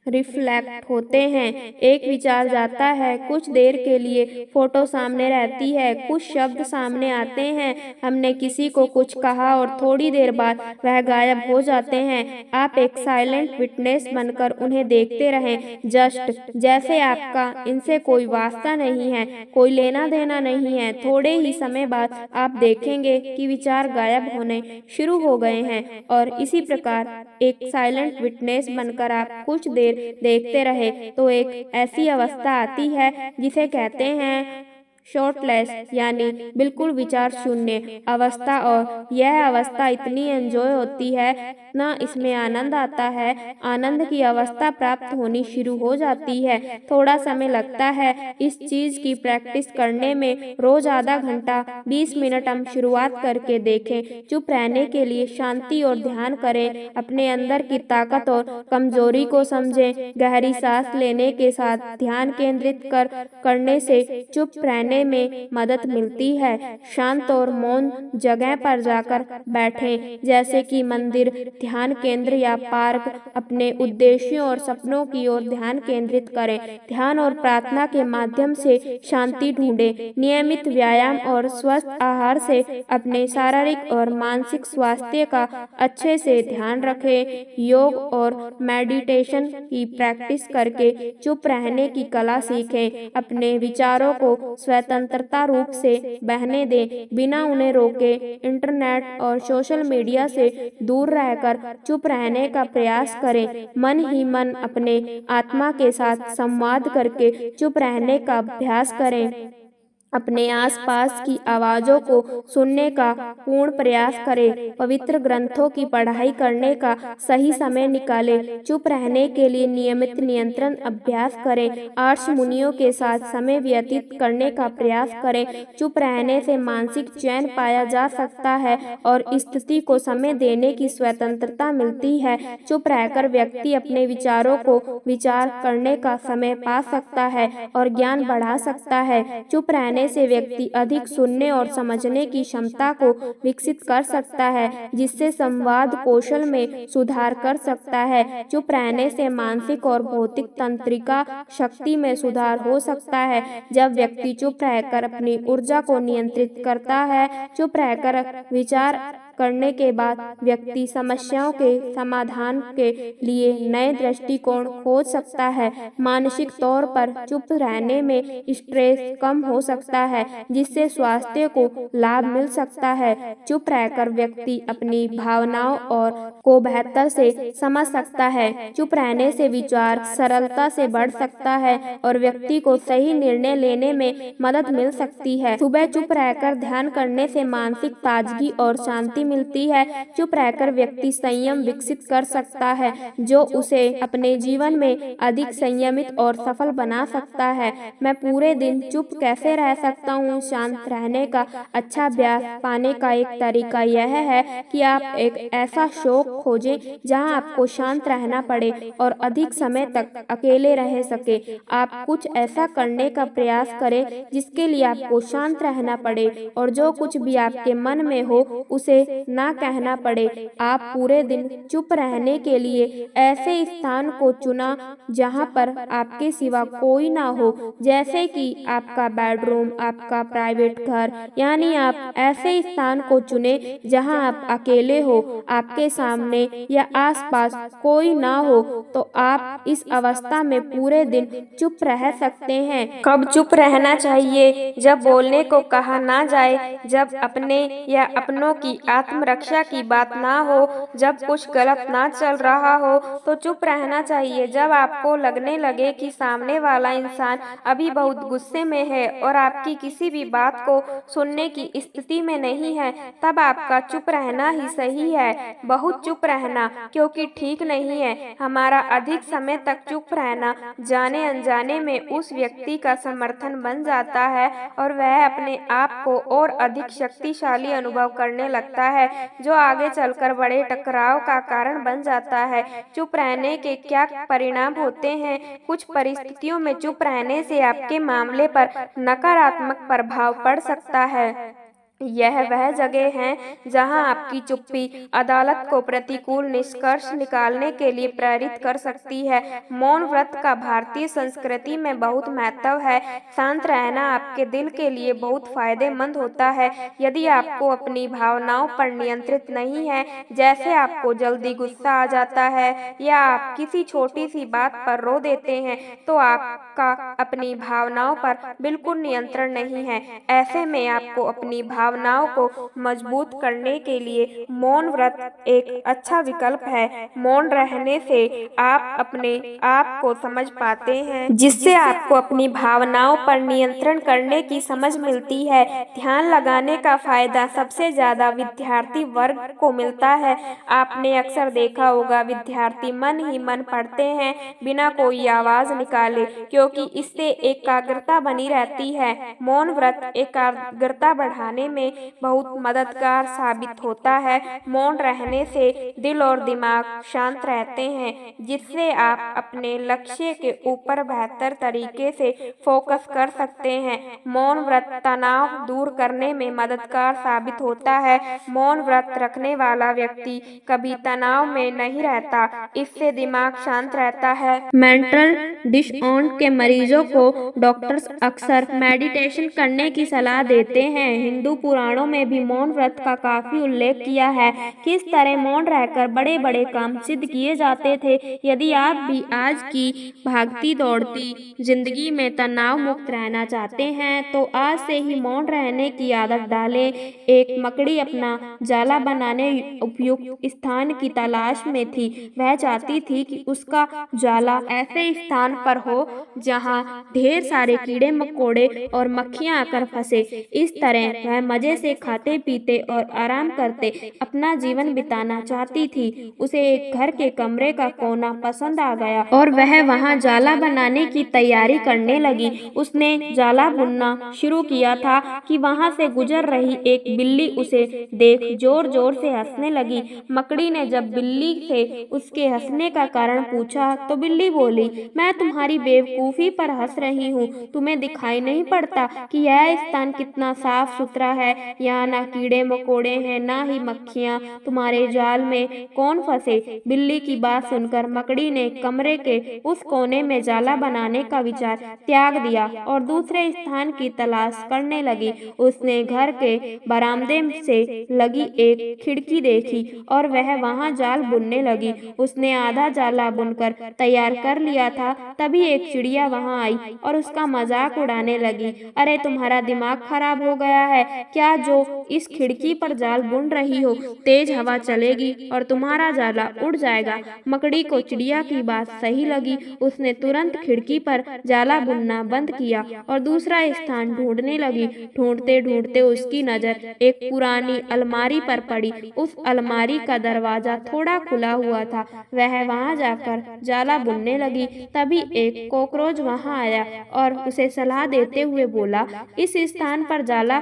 रिफ्लेक्ट होते हैं। एक विचार जाता है, कुछ देर के लिए फोटो सामने रहती है, कुछ शब्द सामने आते हैं, हमने किसी को कुछ कहा और थोड़ी देर बाद वह गायब हो जाते हैं। आप एक साइलेंट विटनेस बनकर उन्हें देखते रहें, जस्ट जैसे आपका इनसे कोई वास्ता नहीं है, कोई लेना देना नहीं है। थोड़े ही समय बाद आप देखेंगे कि विचार गायब होने शुरू हो गए हैं और इसी प्रकार एक साइलेंट विटनेस बनकर आप कुछ देर देखते रहे तो एक ऐसी अवस्था आती है जिसे कहते हैं शॉर्टलेस, यानी बिल्कुल विचार शून्य अवस्था। और यह अवस्था इतनी एंजॉय होती है ना, इसमें आनंद आता है, आनंद की अवस्था प्राप्त होनी शुरू हो जाती है। थोड़ा समय लगता है इस चीज की प्रैक्टिस करने में, रोज आधा घंटा 20 मिनट हम शुरुआत करके देखें। चुप रहने के लिए शांति और ध्यान करें, अपने अंदर की ताकत और कमजोरी को समझें। गहरी सांस लेने के साथ ध्यान केंद्रित करने से चुप रहने में मदद मिलती है। शांत और मौन जगह पर जाकर बैठें, जैसे कि मंदिर, ध्यान केंद्र या पार्क। अपने उद्देश्यों और सपनों की ओर ध्यान केंद्रित करें। ध्यान और प्रार्थना के माध्यम से शांति ढूंढें। नियमित व्यायाम और स्वस्थ आहार से अपने शारीरिक और मानसिक स्वास्थ्य का अच्छे से ध्यान रखें। योग और मेडिटेशन की प्रैक्टिस करके चुप रहने की कला सीखें। अपने विचारों को स्वतंत्रता रूप से बहने दें, बिना उन्हें रोके। इंटरनेट और सोशल मीडिया से दूर रहकर चुप रहने का प्रयास करें। मन ही मन अपने आत्मा के साथ संवाद करके चुप रहने का अभ्यास करें। अपने आसपास की आवाज़ों को सुनने का पूर्ण प्रयास करें। पवित्र ग्रंथों की पढ़ाई करने का सही समय निकालें। चुप रहने के लिए नियमित नियंत्रण अभ्यास करें। आर्ष मुनियों के साथ समय व्यतीत करने का प्रयास करें। चुप रहने से मानसिक चैन पाया जा सकता है और स्थिति को समय देने की स्वतंत्रता मिलती है। चुप रहकर व्यक्ति अपने विचारों को विचार करने का समय पा सकता है और ज्ञान बढ़ा सकता है। चुप रहने से व्यक्ति अधिक सुनने और समझने की क्षमता को विकसित कर सकता है, जिससे संवाद कौशल में सुधार कर सकता है। चुप रहने से मानसिक और भौतिक तंत्रिका शक्ति में सुधार हो सकता है। जब व्यक्ति चुप रहकर अपनी ऊर्जा को नियंत्रित करता है, चुप रहकर विचार करने के बाद व्यक्ति समस्याओं के समाधान के लिए नए दृष्टिकोण खोज सकता है। मानसिक तौर पर चुप रहने में स्ट्रेस कम हो सकता है, जिससे स्वास्थ्य को लाभ मिल सकता है। चुप रहकर व्यक्ति अपनी भावनाओं को बेहतर से समझ सकता है। चुप रहने से विचार सरलता से बढ़ सकता है और व्यक्ति को सही निर्णय लेने में मदद मिल सकती है। सुबह चुप रहकर ध्यान करने से मानसिक ताजगी और शांति मिलती है। चुप रहकर व्यक्ति संयम विकसित कर सकता है, जो उसे अपने जीवन में अधिक संयमित और सफल बना सकता है। मैं पूरे दिन चुप कैसे रह सकता हूँ? शांत रहने का अच्छा अभ्यास पाने का एक तरीका यह है कि आप एक ऐसा शौक खोजें जहां आपको शांत रहना पड़े और अधिक समय तक अकेले रह सके। आप कुछ ऐसा करने का प्रयास करें जिसके लिए आपको शांत रहना पड़े और जो कुछ भी आपके मन में हो उसे ना कहना पड़े। आप पूरे दिन चुप रहने के लिए ऐसे स्थान को चुना जहां पर आपके सिवा कोई ना हो, जैसे कि आपका बेडरूम, आपका प्राइवेट घर। यानी आप ऐसे स्थान को चुने जहां आप अकेले हो, आपके सामने या आसपास कोई ना हो, तो आप इस अवस्था में पूरे दिन चुप रह सकते हैं। कब चुप रहना चाहिए? जब बोलने को कहा ना जाए, जब अपने या अपनों की आत्मरक्षा की बात ना हो, जब कुछ गलत ना चल रहा हो, तो चुप रहना चाहिए। जब आपको लगने लगे कि सामने वाला इंसान अभी बहुत गुस्से में है और आपकी किसी भी बात को सुनने की स्थिति में नहीं है, तब आपका चुप रहना ही सही है। बहुत चुप रहना क्योंकि ठीक नहीं है। हमारा अधिक समय तक चुप रहना जाने अनजाने में उस व्यक्ति का समर्थन बन जाता है और वह अपने आप को और अधिक शक्तिशाली अनुभव करने लगता है, जो आगे चलकर बड़े टकराव का कारण बन जाता है। चुप रहने के क्या परिणाम होते हैं? कुछ परिस्थितियों में चुप रहने से आपके मामले पर नकारात्मक प्रभाव पड़ सकता है। यह वह जगह है जहां आपकी चुप्पी अदालत को प्रतिकूल निष्कर्ष निकालने के लिए प्रेरित कर सकती है। मौन व्रत का भारतीय संस्कृति में बहुत महत्व है। शांत रहना आपके दिल के लिए बहुत फायदेमंद होता है। यदि आपको अपनी भावनाओं पर नियंत्रित नहीं है, जैसे आपको जल्दी गुस्सा आ जाता है या आप किसी छोटी सी बात पर रो देते हैं, तो आपका अपनी भावनाओं पर बिल्कुल नियंत्रण नहीं है। ऐसे में आपको अपनी भावनाओं को मजबूत करने के लिए मौन व्रत एक अच्छा विकल्प है। मौन रहने से आप अपने आप को समझ पाते हैं, जिससे आपको अपनी भावनाओं पर नियंत्रण करने की समझ मिलती है। ध्यान लगाने का फायदा सबसे ज्यादा विद्यार्थी वर्ग को मिलता है। आपने अक्सर देखा होगा, विद्यार्थी मन ही मन पढ़ते हैं बिना कोई आवाज निकाले, क्योंकि इससे एकाग्रता बनी रहती है। मौन व्रत एकाग्रता बढ़ाने में बहुत मददगार साबित होता है। मौन रहने से दिल और दिमाग शांत रहते हैं, जिससे आप अपने लक्ष्य के ऊपर बेहतर तरीके से फोकस कर सकते हैं। मौन व्रत तनाव दूर करने में मददगार साबित होता है। मौन व्रत रखने वाला व्यक्ति कभी तनाव में नहीं रहता, इससे दिमाग शांत रहता है। मेंटल डिसऑर्डर के मरीजों को डॉक्टर्स अक्सर मेडिटेशन करने की सलाह देते हैं। हिंदू पुराणों में भी मौन व्रत का काफी उल्लेख किया है। किस तरह मौन रहकर बड़े बड़े काम सिद्ध किए जाते थे। यदि आप भी आज की भागती दौड़ती जिंदगी में तनाव मुक्त रहना चाहते हैं, तो आज से ही मौन रहने की आदत डालें। एक मकड़ी अपना जाला बनाने उपयुक्त स्थान की तलाश में थी। वह चाहती थी कि उसका जाला ऐसे स्थान पर हो जहां ढेर सारे कीड़े मकोड़े और मक्खियां आकर फंसे। इस तरह वह मजे से खाते पीते और आराम करते अपना जीवन बिताना चाहती थी। उसे एक घर के कमरे का कोना पसंद आ गया और वह वहां जाला बनाने की तैयारी करने लगी। उसने जाला बुनना शुरू किया था कि वहां से गुजर रही एक बिल्ली उसे देख जोर जोर से हंसने लगी। मकड़ी ने जब बिल्ली से उसके हंसने का कारण पूछा, तो बिल्ली बोली, मैं तुम्हारी बेवकूफी पर हंस रही हूँ। तुम्हें दिखाई नहीं पड़ता कि यह स्थान कितना साफ सुथरा है। यहाँ ना कीड़े मकोड़े हैं, ना ही मक्खियाँ। तुम्हारे जाल में कौन फंसे? बिल्ली की बात सुनकर मकड़ी ने कमरे के उस कोने में जाला बनाने का विचार त्याग दिया और दूसरे स्थान की तलाश करने लगी। उसने घर के बरामदे से लगी एक खिड़की देखी और वह वहां जाल बुनने लगी। उसने आधा जाला बुनकर तैयार कर लिया था, तभी एक चिड़िया वहां आई और उसका मजाक उड़ाने लगी। अरे तुम्हारा दिमाग खराब हो गया है क्या, जो इस खिड़की पर जाल बुन रही हो? तेज हवा चलेगी और तुम्हारा जाला उड़ जाएगा। मकड़ी को चिड़िया की बात सही लगी। उसने तुरंत खिड़की पर जाला बुनना बंद किया और दूसरा स्थान ढूंढने लगी। ढूंढते ढूंढते उसकी नजर एक पुरानी अलमारी पर पड़ी। उस अलमारी का दरवाजा थोड़ा खुला हुआ था। वह वहां जाकर जाला बुनने लगी। तभी एक कॉकरोच वहां आया और उसे सलाह देते हुए बोला, इस स्थान पर जाला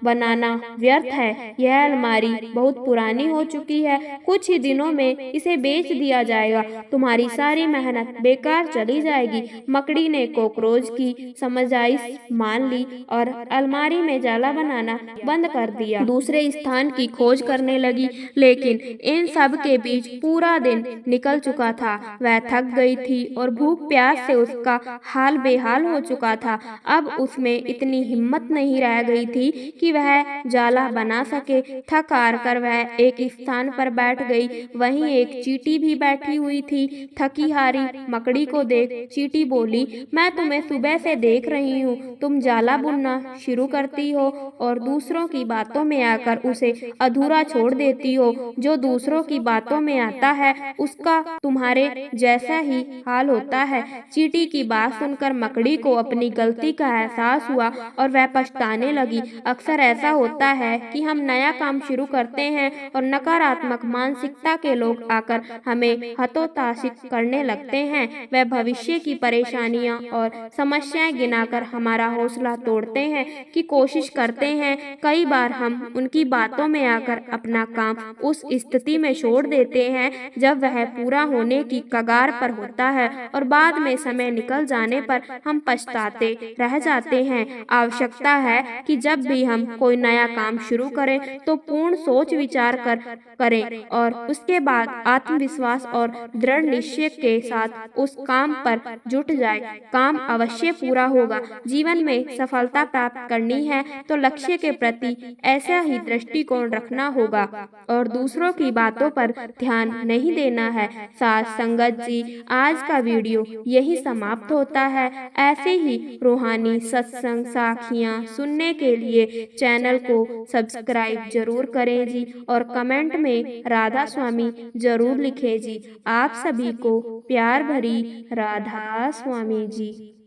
बनाना व्यर्थ है। यह अलमारी बहुत पुरानी हो चुकी है। कुछ ही दिनों में इसे बेच दिया जाएगा। तुम्हारी सारी मेहनत बेकार चली जाएगी। मकड़ी ने कॉकरोच की समझाइश मान ली और अलमारी में जाला बनाना बंद कर दिया। दूसरे स्थान की खोज करने लगी, लेकिन इन सब के बीच पूरा दिन निकल चुका था। वह थक गई थी और भूख प्यास से उसका हाल बेहाल हो चुका था। अब उसमें इतनी हिम्मत नहीं रह गई थी कि वह जाला बना सके। थक हार कर वह एक स्थान पर बैठ गई। वहीं एक चींटी भी बैठी हुई थी। थकी हारी मकड़ी को देख चींटी बोली, मैं तुम्हें सुबह से देख रही हूँ। तुम जाला बुनना शुरू करती हो और दूसरों की बातों में आकर उसे अधूरा छोड़ देती हो। जो दूसरों की बातों में आता है उसका तुम्हारे जैसा ही हाल होता है। चींटी की बात सुनकर मकड़ी को अपनी गलती का एहसास हुआ और वह पछताने लगी। अक्सर ऐसा होता है कि हम नया काम शुरू करते हैं और नकारात्मक मानसिकता के लोग आकर हमें हतोत्साहित करने लगते हैं। वह भविष्य की परेशानियां और समस्याएं गिनाकर हमारा हौसला तोड़ते हैं कि कोशिश करते हैं। कई बार हम उनकी बातों में आकर अपना काम उस स्थिति में छोड़ देते हैं जब वह पूरा होने की कगार पर होता है और बाद में समय निकल जाने पर हम पछताते रह जाते हैं। आवश्यकता है कि जब जब भी हम कोई नया काम शुरू करें तो पूर्ण सोच विचार कर करें और उसके बाद आत्मविश्वास और दृढ़ निश्चय के साथ उस काम पर जुट जाए। काम अवश्य पूरा होगा। जीवन में सफलता प्राप्त करनी है तो लक्ष्य के प्रति ऐसा ही दृष्टिकोण रखना होगा और दूसरों की बातों पर ध्यान नहीं देना है। साथ संगत जी, आज का वीडियो यही समाप्त होता है। ऐसे ही रूहानी सत्संग साखियाँ सुनने के लिए चैनल को सब्सक्राइब जरूर करें जी और कमेंट में राधा स्वामी जरूर लिखें जी। आप सभी को प्यार भरी राधा स्वामी जी।